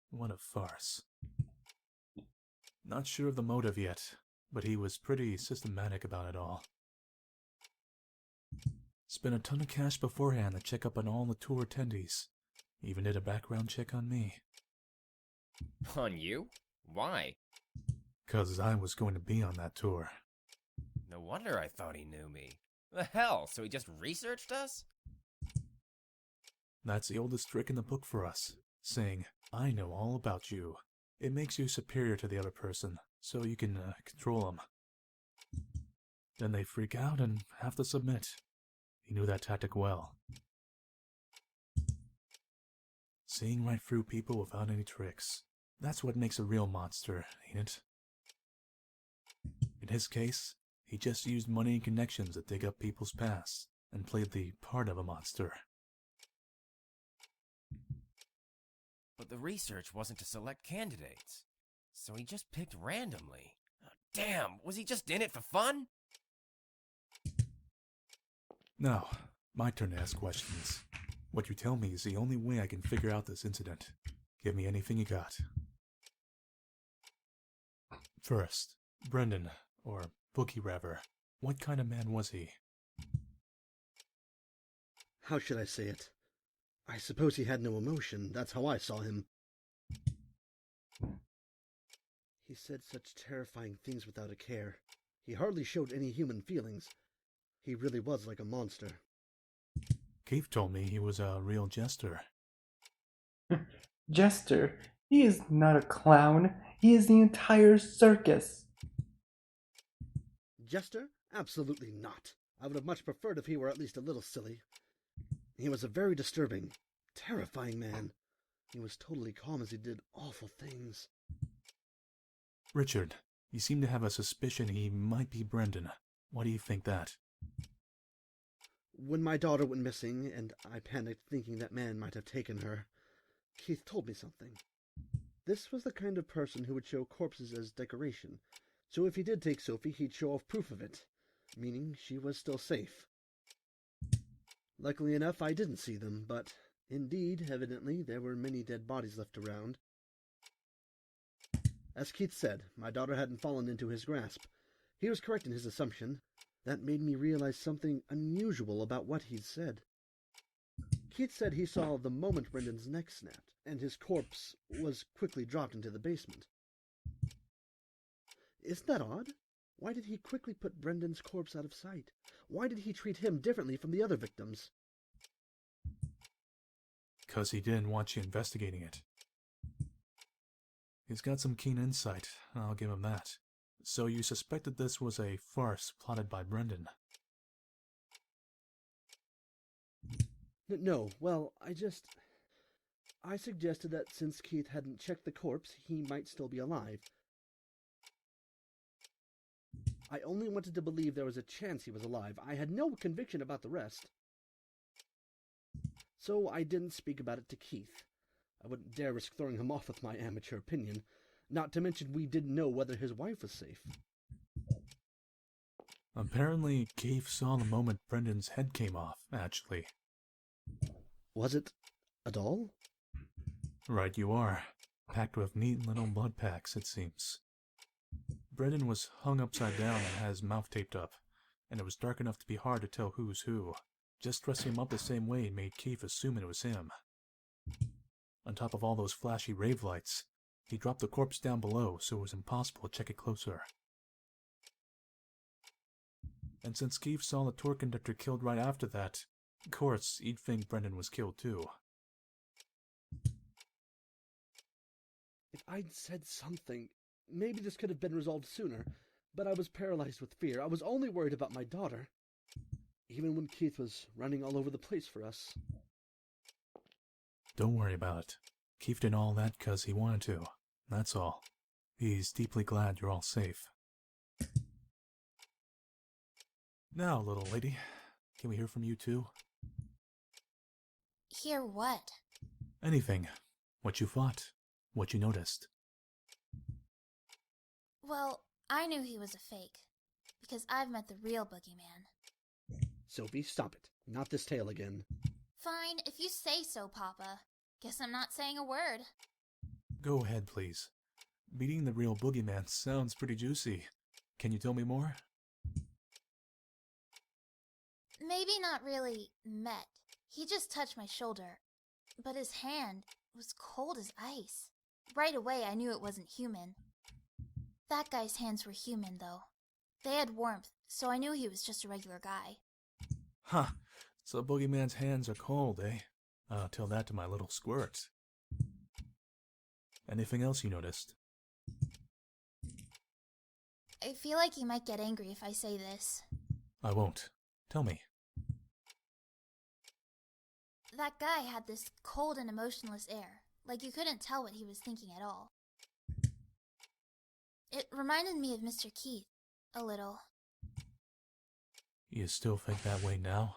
What a farce. Not sure of the motive yet, but he was pretty systematic about it all. Spent a ton of cash beforehand to check up on all the tour attendees. Even did a background check on me. On you? Why? 'Cause I was going to be on that tour. No wonder I thought he knew me. The hell, so he just researched us? That's the oldest trick in the book for us, saying, I know all about you. It makes you superior to the other person, so you can control them. Then they freak out and have to submit. He knew that tactic well. Seeing right through people without any tricks. That's what makes a real monster, ain't it? In his case, he just used money and connections to dig up people's pasts, and played the part of a monster. But the research wasn't to select candidates, so he just picked randomly. Oh, damn, was he just in it for fun? Now, my turn to ask questions. What you tell me is the only way I can figure out this incident. Give me anything you got. First, Brendan, or Boogie rather, what kind of man was he? How should I say it? I suppose he had no emotion. That's how I saw him. He said such terrifying things without a care. He hardly showed any human feelings. He really was like a monster. Keith told me he was a real jester. Jester? He is not a clown. He is the entire circus. Jester? Absolutely not. I would have much preferred if he were at least a little silly. He was a very disturbing, terrifying man. He was totally calm as he did awful things. Richard, you seem to have a suspicion he might be Brendan. Why do you think that? When my daughter went missing, and I panicked thinking that man might have taken her, Keith told me something. This was the kind of person who would show corpses as decoration, so if he did take Sophie, he'd show off proof of it, meaning she was still safe. Luckily enough, I didn't see them, but indeed, evidently, there were many dead bodies left around. As Keith said, my daughter hadn't fallen into his grasp. He was correct in his assumption. That made me realize something unusual about what he'd said. Keith said he saw the moment Brendan's neck snapped, and his corpse was quickly dropped into the basement. Isn't that odd? Why did he quickly put Brendan's corpse out of sight? Why did he treat him differently from the other victims? 'Cause he didn't want you investigating it. He's got some keen insight, I'll give him that. So you suspected this was a farce plotted by Brendan? No, well, I suggested that since Keith hadn't checked the corpse, he might still be alive. I only wanted to believe there was a chance he was alive. I had no conviction about the rest. So I didn't speak about it to Keith. I wouldn't dare risk throwing him off with my amateur opinion, not to mention we didn't know whether his wife was safe. Apparently, Keith saw the moment Brendan's head came off, actually. Was it a doll? Right you are. Packed with neat little blood packs, it seems. Brendan was hung upside down and had his mouth taped up, and it was dark enough to be hard to tell who's who. Just dressing him up the same way made Keith assume it was him. On top of all those flashy rave lights, he dropped the corpse down below so it was impossible to check it closer. And since Keith saw the tour conductor killed right after that, of course, he'd think Brendan was killed too. If I'd said something, maybe this could have been resolved sooner, but I was paralyzed with fear. I was only worried about my daughter, even when Keith was running all over the place for us. Don't worry about it. Keith did all that 'cause he wanted to. That's all. He's deeply glad you're all safe. Now, little lady, can we hear from you too? Hear what? Anything. What you thought. What you noticed. Well, I knew he was a fake, because I've met the real Boogie Man. Sophie, stop it. Not this tale again. Fine, if you say so, Papa. Guess I'm not saying a word. Go ahead, please. Meeting the real boogeyman sounds pretty juicy. Can you tell me more? Maybe not really met. He just touched my shoulder, but his hand was cold as ice. Right away, I knew it wasn't human. That guy's hands were human, though. They had warmth, so I knew he was just a regular guy. Huh. So boogeyman's hands are cold, eh? I'll tell that to my little squirt. Anything else you noticed? I feel like you might get angry if I say this. I won't. Tell me. That guy had this cold and emotionless air, like you couldn't tell what he was thinking at all. It reminded me of Mr. Keith, a little. You still think that way now?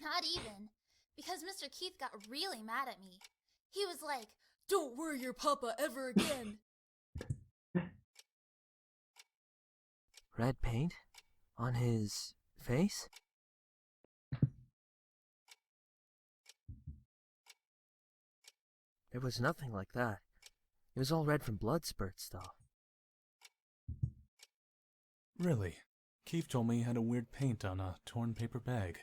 Not even, because Mr. Keith got really mad at me. He was like, "Don't worry your papa ever again." Red paint? On his face? There was nothing like that. It was all red from blood spurts, though. Really? Keith told me he had a weird paint on a torn paper bag.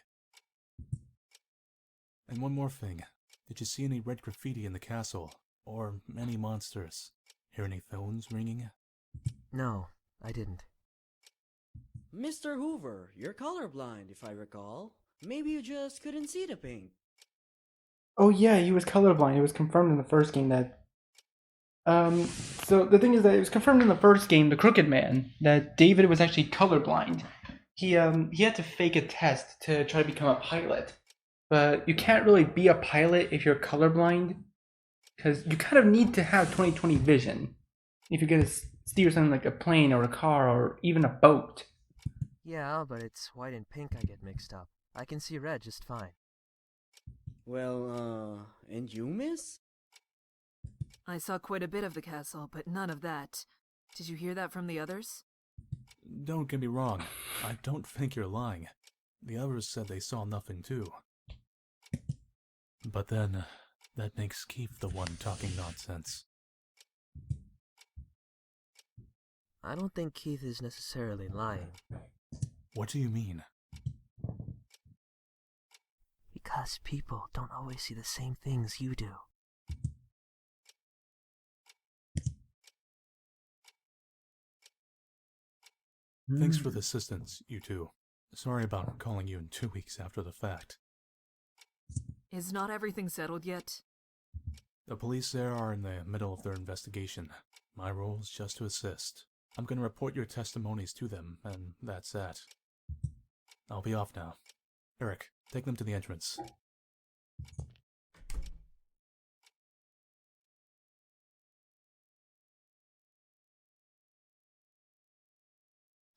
And one more thing. Did you see any red graffiti in the castle? Or any monsters? Hear any phones ringing? No, I didn't. Mr. Hoover, you're colorblind, if I recall. Maybe you just couldn't see the paint. Oh yeah, he was colorblind. It was confirmed in the first game that... So the thing is that it was confirmed in the first game, the Crooked Man, that David was actually colorblind. He had to fake a test to try to become a pilot. But you can't really be a pilot if you're colorblind, because you kind of need to have 20/20 vision if you're going to steer something like a plane or a car or even a boat. Yeah, but it's white and pink I get mixed up. I can see red just fine. Well, and you, miss? I saw quite a bit of the castle, but none of that. Did you hear that from the others? Don't get me wrong, I don't think you're lying. The others said they saw nothing too. But then, that makes Keith the one talking nonsense. I don't think Keith is necessarily lying. What do you mean? Because people don't always see the same things you do. Thanks for the assistance, you two. Sorry about calling you in 2 weeks after the fact. Is not everything settled yet? The police there are in the middle of their investigation. My role is just to assist. I'm gonna report your testimonies to them, and that's that. I'll be off now. Eric, take them to the entrance.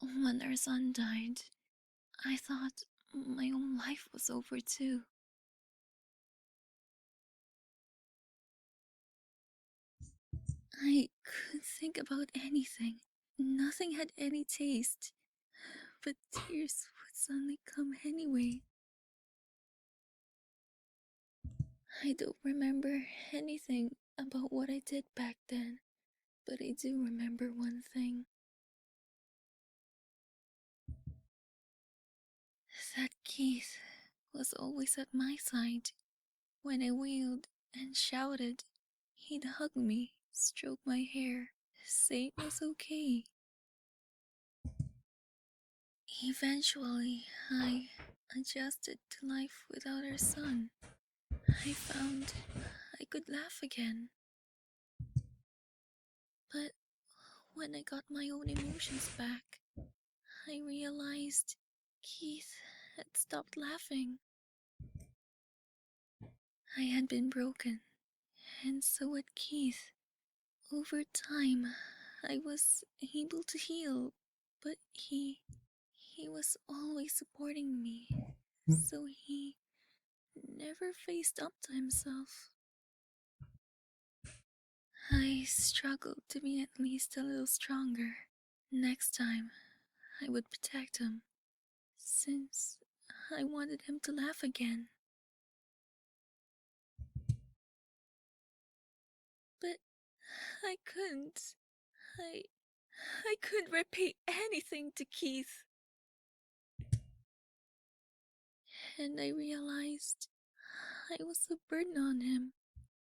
When our son died, I thought my own life was over too. I couldn't think about anything. Nothing had any taste. But tears would suddenly come anyway. I don't remember anything about what I did back then, but I do remember one thing. That Keith was always at my side. When I wailed and shouted, he'd hug me, stroke my hair, say it was okay. Eventually, I adjusted to life without our son. I found I could laugh again. But when I got my own emotions back, I realized Keith had stopped laughing. I had been broken, and so had Keith. Over time, I was able to heal, but he was always supporting me, so he never faced up to himself. I struggled to be at least a little stronger. Next time, I would protect him, since I wanted him to laugh again. But I couldn't. I couldn't repay anything to Keith. And I realized I was a burden on him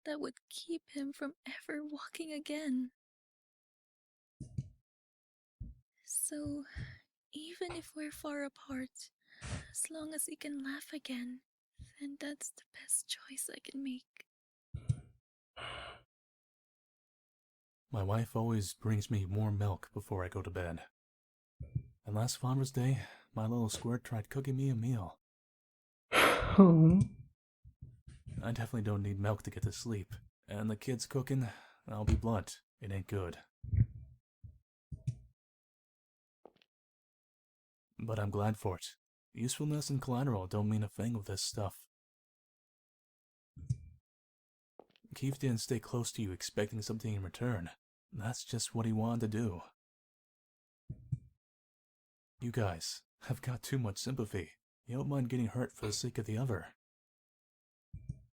that would keep him from ever walking again. So, even if we're far apart, as long as he can laugh again, then that's the best choice I can make. My wife always brings me warm milk before I go to bed. And last Father's Day, my little squirt tried cooking me a meal. I definitely don't need milk to get to sleep. And the kids cooking, I'll be blunt, it ain't good. But I'm glad for it. Usefulness and collateral don't mean a thing with this stuff. Keith didn't stay close to you expecting something in return. That's just what he wanted to do. You guys have got too much sympathy. You don't mind getting hurt for the sake of the other.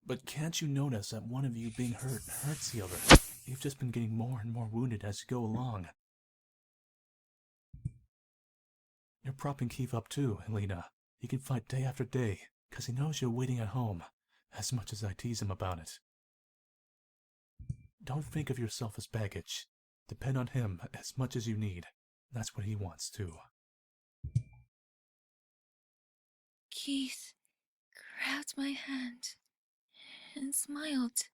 But can't you notice that one of you being hurt hurts the other? You've just been getting more and more wounded as you go along. You're propping Keith up too, Helena. He can fight day after day, because he knows you're waiting at home, as much as I tease him about it. Don't think of yourself as baggage. Depend on him as much as you need. That's what he wants too. Keith grabbed my hand and smiled,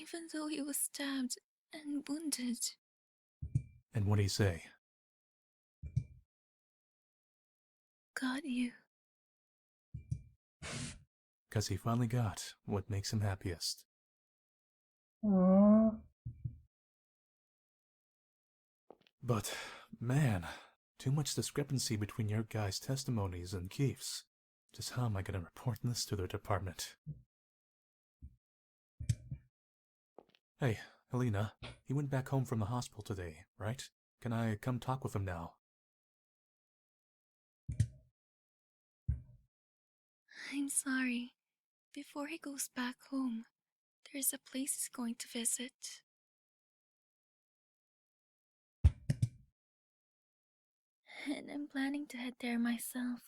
even though he was stabbed and wounded. And what'd he say? Got you. 'Cause he finally got what makes him happiest. Aww. But, man, Too much discrepancy between your guys' testimonies and Keith's. Just how am I gonna report this to the department? Hey, Helena, he went back home from the hospital today, right? Can I come talk with him now? I'm sorry. Before he goes back home, there's a place he's going to visit. And I'm planning to head there myself.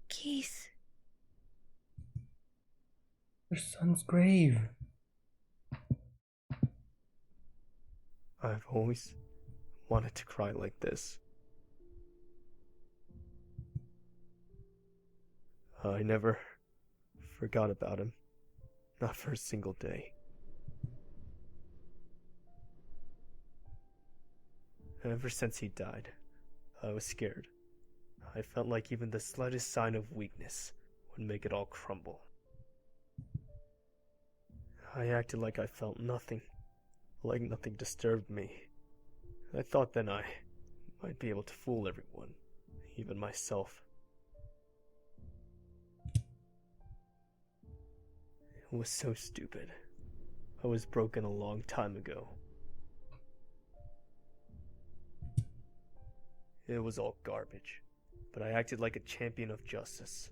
Keith. Your son's grave. I've always wanted to cry like this. I never forgot about him. Not for a single day. Ever since he died, I was scared. I felt like even the slightest sign of weakness would make it all crumble. I acted like I felt nothing, like nothing disturbed me. I thought then I might be able to fool everyone, even myself. It was so stupid. I was broken a long time ago. It was all garbage, but I acted like a champion of justice.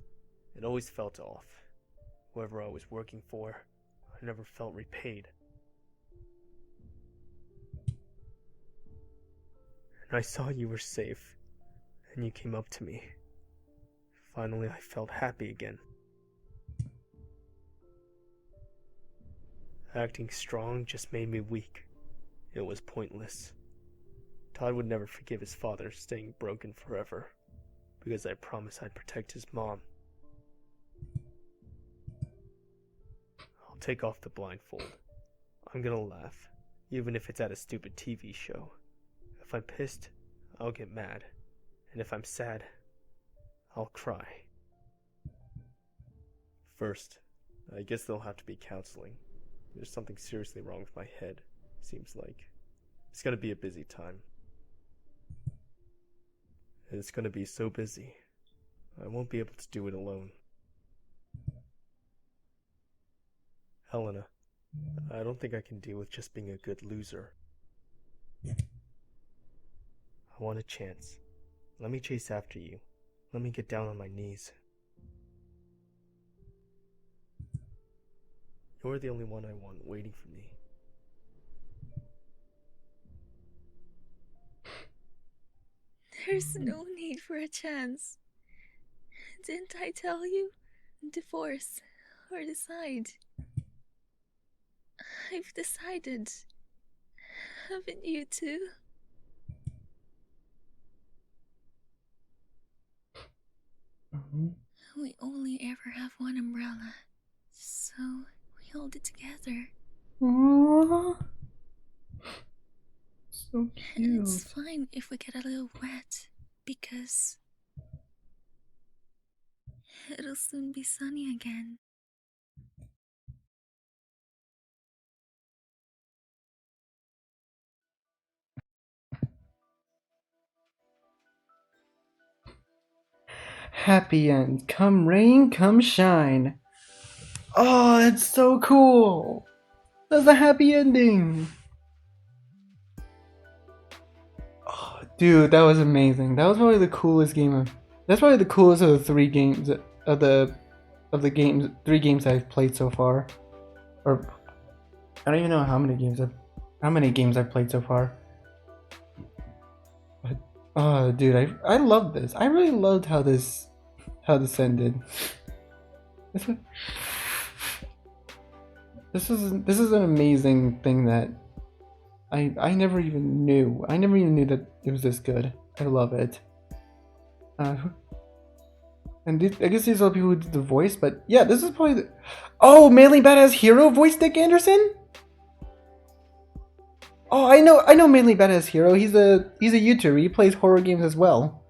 It always felt off. Whoever I was working for, I never felt repaid. And I saw you were safe, and you came up to me. Finally, I felt happy again. Acting strong just made me weak. It was pointless. Todd would never forgive his father staying broken forever, because I promised I'd protect his mom. I'll take off the blindfold. I'm gonna laugh, even if it's at a stupid TV show. If I'm pissed, I'll get mad. And if I'm sad, I'll cry. First, I guess there'll have to be counseling. There's something seriously wrong with my head, seems like. It's gonna be a busy time. It's gonna be so busy, I won't be able to do it alone. Helena, I don't think I can deal with just being a good loser. I want a chance. Let me chase after you. Let me get down on my knees. You're the only one I want waiting for me. There's no need for a chance. Didn't I tell you? Divorce or decide. I've decided. Haven't you too? We only ever have one umbrella, so we hold it together. Aww. So cute. And it's fine if we get a little wet, because it'll soon be sunny again. Happy end. Come rain, come shine. Oh, that's so cool. That's a happy ending. Oh, dude, that was amazing. That was probably the coolest game of. That's probably the coolest of the three games three games I've played so far. Or I don't even know how many games I've played so far. But oh, dude, I love this. I really loved how this ended. This is an amazing thing that I never even knew. I never even knew that it was this good. I love it. And I guess these are the people who did the voice, but yeah, this is probably the... Oh, Manly Badass Hero voiced Dick Anderson? Oh, I know mainly Badass Hero. He's a YouTuber. He plays horror games as well.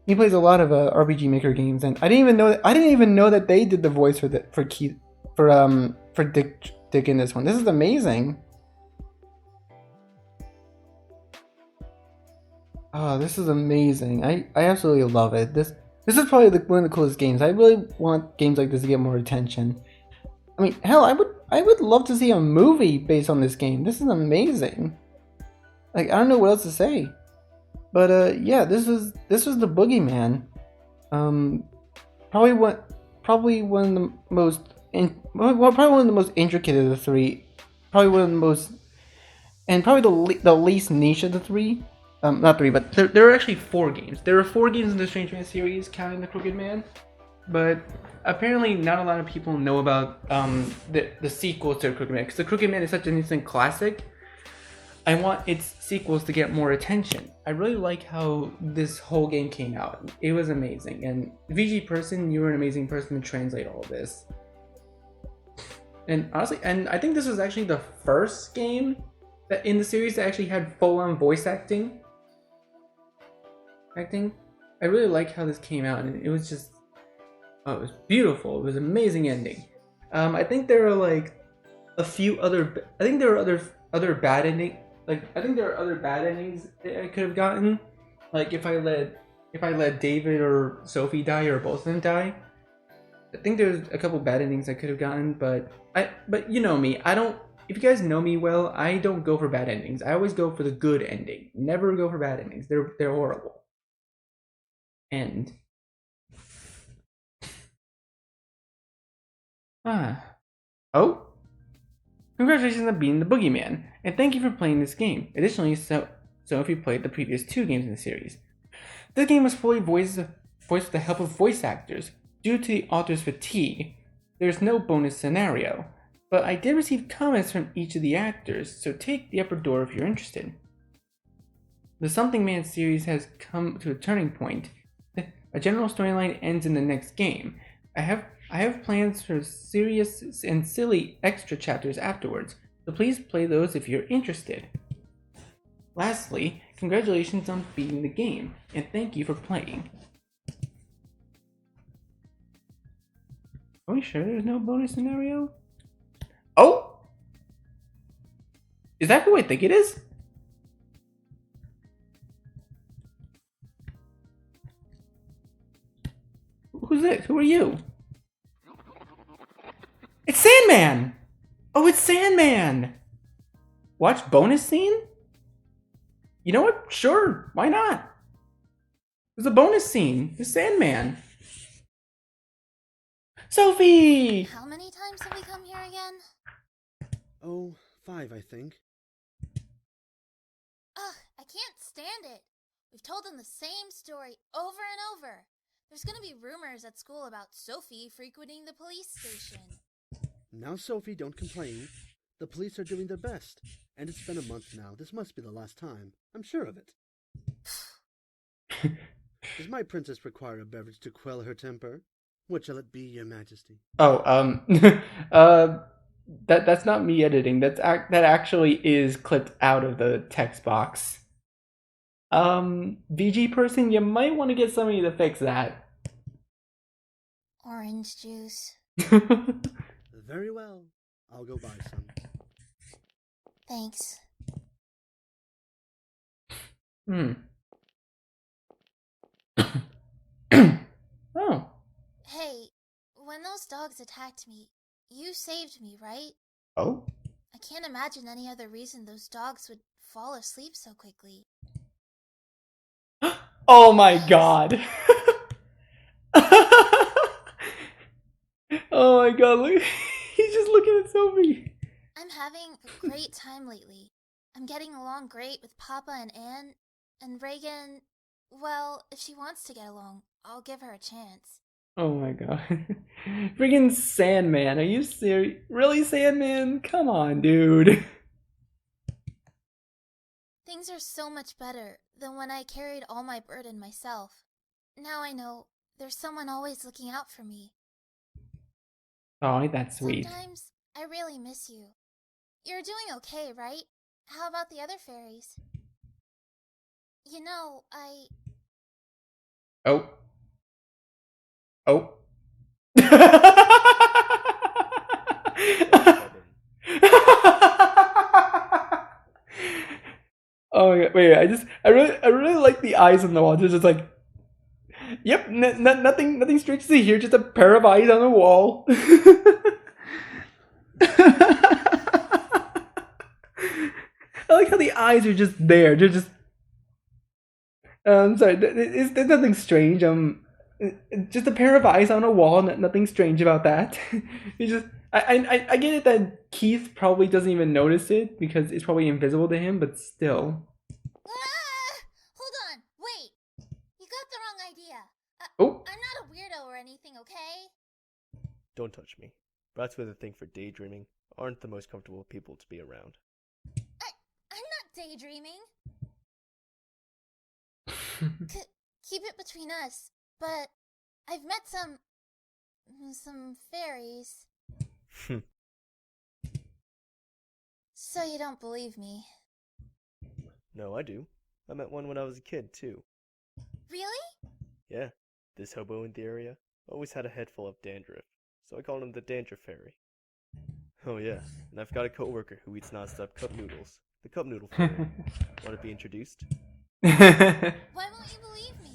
He plays a lot of RPG Maker games, and I didn't even know that they did the voice for Keith for Dick in this one. This is amazing. Oh, this is amazing. I absolutely love it. This is probably one of the coolest games. I really want games like this to get more attention. I mean, hell, I would love to see a movie based on this game. This is amazing. Like, I don't know what else to say. But yeah, this was the Boogie Man. Probably one of the most probably one of the most intricate of the three. Probably one of the most, and probably the least niche of the three. Not three, but there are actually 4 games. There are 4 games in the Strange Man series, counting the Crooked Man. But apparently, not a lot of people know about the sequels to the Crooked Man, because the Crooked Man is such an instant classic. I want its sequels to get more attention. I really like how this whole game came out. It was amazing, and VG Person, you were an amazing person to translate all of this. And honestly, and I think this was actually the first game that in the series that actually had full-on voice acting. I really like how this came out, and it was just, oh, it was beautiful. It was an amazing ending. I think there are like a few other. I think there are other bad ending. Like, I think there are other bad endings that I could have gotten. Like if I let David or Sophie die, or both of them die. I think there's a couple bad endings I could have gotten, but you know me. I don't. If you guys know me well, I don't go for bad endings. I always go for the good ending. Never go for bad endings. They're horrible. End. Oh? Congratulations on being the Boogie Man, and thank you for playing this game. Additionally, so if you played the previous 2 games in the series. This game was fully voiced with the help of voice actors. Due to the author's fatigue, there's no bonus scenario, but I did receive comments from each of the actors, so take the upper door if you're interested. The Something Man series has come to a turning point. A general storyline ends in the next game. I have plans for serious and silly extra chapters afterwards, so please play those if you're interested. Lastly, congratulations on beating the game, and thank you for playing. Are we sure there's no bonus scenario? Oh! Is that who I think it is? Who's this? Who are you? It's Sandman! Oh, it's Sandman! Watch bonus scene? You know what? Sure, why not? There's a bonus scene. It's Sandman. Sophie! How many times have we come here again? Oh, 5, I think. Ugh, I can't stand it. We've told them the same story over and over. There's gonna be rumors at school about Sophie frequenting the police station. Now, Sophie, don't complain. The police are doing their best. And it's been a month now. This must be the last time. I'm sure of it. Does my princess require a beverage to quell her temper? What shall it be, your majesty? Oh, that's not me editing. That actually is clipped out of the text box. VG person, you might want to get somebody to fix that. Orange juice. Very well. I'll go buy some. Thanks. Oh. Hey, when those dogs attacked me, you saved me, right? Oh? I can't imagine any other reason those dogs would fall asleep so quickly. Oh my god. Oh my god, look. He's just looking at Sophie. I'm having a great time lately. I'm getting along great with Papa and Anne, and Reagan, well, if she wants to get along, I'll give her a chance. Oh my god. Friggin' Sandman, are you serious? Really, Sandman? Come on, dude. Things are so much better than when I carried all my burden myself. Now I know there's someone always looking out for me. Oh, that's sweet. Sometimes I really miss you. You're doing okay, right? How about the other fairies? You know, Oh. Oh. Oh my god! Wait, I really like the eyes on the wall. They're just like, yep, nothing strange to see here. Just a pair of eyes on the wall. I like how the eyes are just there. They're just. Sorry, there's nothing strange. Just a pair of eyes on a wall. Nothing strange about that. You just. I get it that Keith probably doesn't even notice it because it's probably invisible to him, but still. hold on, wait. You got the wrong idea. Oh. I'm not a weirdo or anything, okay? Don't touch me. Rats with a thing for daydreaming aren't the most comfortable people to be around. I'm not daydreaming. Keep it between us, but I've met some fairies. So you don't believe me? No, I do. I met one when I was a kid, too. Really? Yeah, this hobo in the area always had a head full of dandruff, so I called him the Dandruff Fairy. Oh yeah, and I've got a coworker who eats non-stop cup noodles. The Cup Noodle Fairy. Want to be introduced? Why won't you believe me?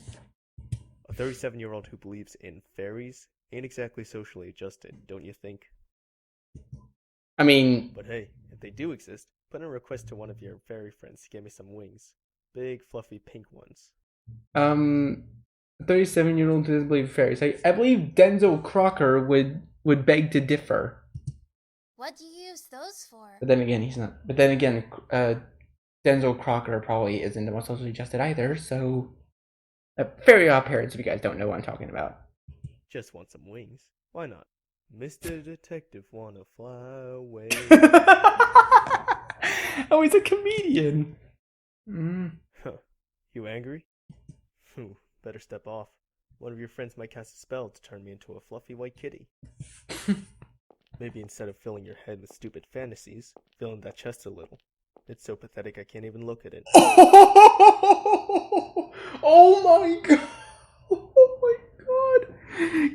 A 37-year-old who believes in fairies ain't exactly socially adjusted, don't you think? I mean... But hey, if they do exist, put in a request to one of your fairy friends to get me some wings. Big, fluffy, pink ones. A 37-year-old who doesn't believe fairies. I believe Denzel Crocker would beg to differ. What do you use those for? But then again, he's not. But then again, Denzel Crocker probably isn't the most socially adjusted either, so... Fairy Odd Parents, if you guys don't know what I'm talking about. Just want some wings. Why not? Mr. Detective wanna fly away. Oh, he's a comedian. Huh. You angry? Better step off. One of your friends might cast a spell to turn me into a fluffy white kitty. Maybe instead of filling your head with stupid fantasies, fill in that chest a little. It's so pathetic I can't even look at it. Oh my god! Oh my god!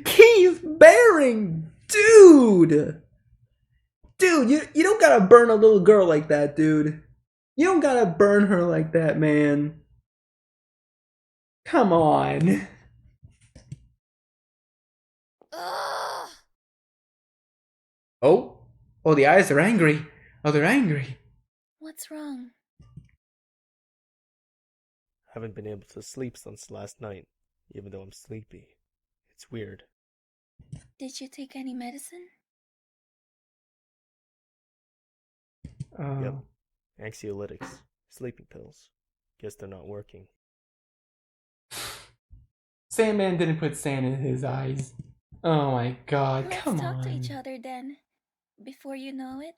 Keith Baring! Dude! Dude, you don't gotta burn a little girl like that, dude. You don't gotta burn her like that, man. Come on. Oh? Oh, the eyes are angry. Oh, they're angry. What's wrong? Haven't been able to sleep since last night, even though I'm sleepy. It's weird. Did you take any medicine? Yep. Anxiolytics. Sleeping pills. Guess they're not working. Sandman didn't put sand in his eyes. Oh my god, come on. Let's talk to each other then. Before you know it,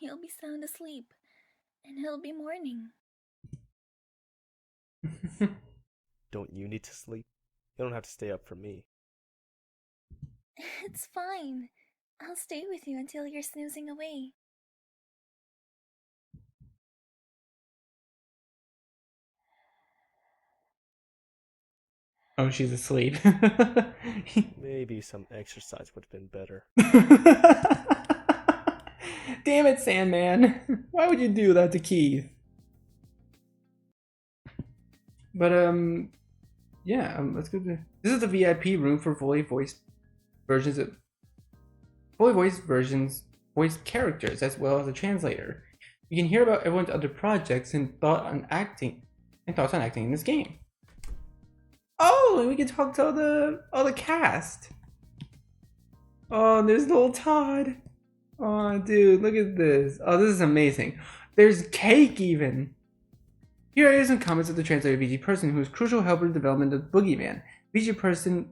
you'll be sound asleep. And it'll be morning. Don't you need to sleep? You don't have to stay up for me. It's fine. I'll stay with you until you're snoozing away. Oh, she's asleep. Maybe some exercise would have been better. Damn it, Sandman. Why would you do that to Keith? But, yeah, let's go to... This is the VIP room for fully voiced versions of... voiced characters, as well as a translator. You can hear about everyone's other projects and thoughts on acting in this game. Oh, and we can talk to all the cast. Oh, there's little Todd. Oh, dude, look at this. Oh, this is amazing. There's cake even. Here are some comments of the translator VG Person, who is crucial helper in the development of Boogie Man. VG Person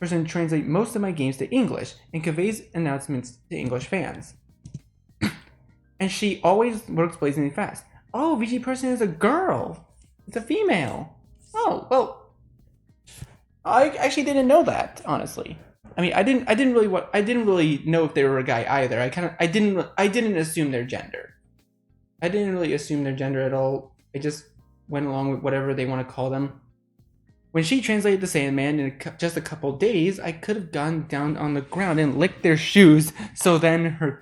translates most of my games to English and conveys announcements to English fans. And she always works blazingly fast. Oh, VG Person is a girl. It's a female. Oh, well, I actually didn't know that, honestly. I mean, I didn't really know if they were a guy either. I didn't assume their gender. I didn't really assume their gender at all. I just went along with whatever they want to call them. When she translated the Sandman in just a couple days, I could have gone down on the ground and licked their shoes. So then her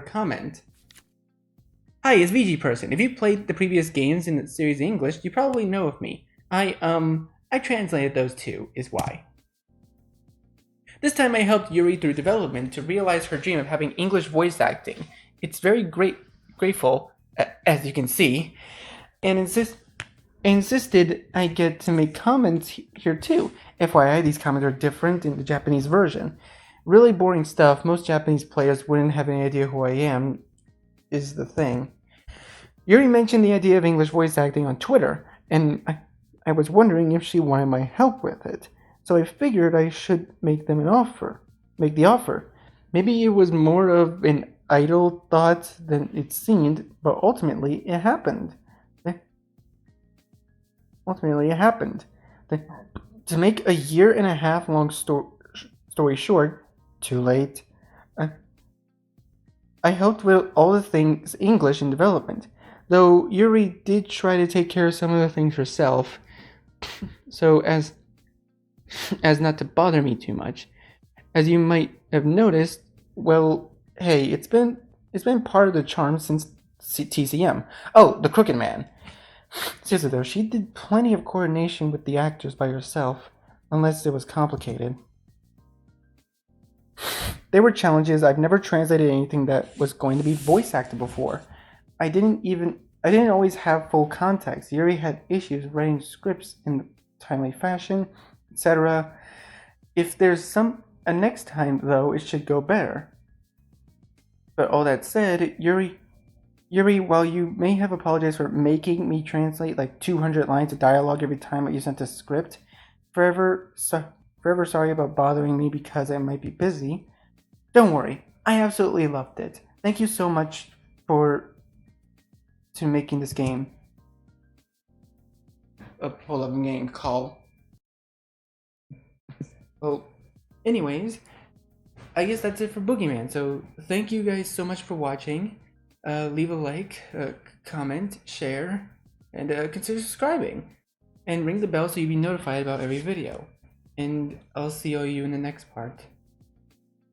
comment. Hi, it's VG Person. If you played the previous games in the series in English, you probably know of me. I translated those too, is why. This time I helped Yuri through development to realize her dream of having English voice acting. It's very grateful, as you can see, and insisted I get to make comments here too. FYI, these comments are different in the Japanese version. Really boring stuff. Most Japanese players wouldn't have any idea who I am, is the thing. Yuri mentioned the idea of English voice acting on Twitter, and I was wondering if she wanted my help with it. So I figured I should make the offer. Maybe it was more of an idle thought than it seemed, but ultimately it happened. To make a 1.5 year long story short, too late. I helped with all the things English in development, though Yuri did try to take care of some of the things herself, so as not to bother me too much. As you might have noticed, well, hey, it's been part of the charm since TCM. Oh, the Crooked Man. Seriously though, she did plenty of coordination with the actors by herself, unless it was complicated. There were challenges. I've never translated anything that was going to be voice acted before. I didn't always have full context. Yuri had issues writing scripts in timely fashion, etc. If there's a next time though, it should go better. But all that said, Yuri, while you may have apologized for making me translate like 200 lines of dialogue every time you sent a script, forever sorry about bothering me because I might be busy. Don't worry, I absolutely loved it. Thank you so much to making this game. Hold up, I'm getting a call. Well, anyways, I guess that's it for Boogie Man. So thank you guys so much for watching. Leave a like, comment, share, and consider subscribing. And ring the bell so you'll be notified about every video. And I'll see all you in the next part.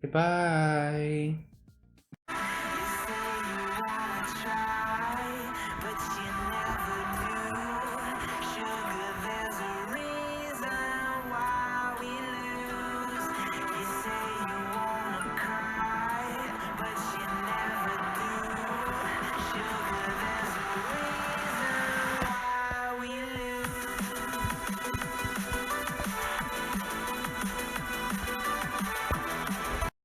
Goodbye.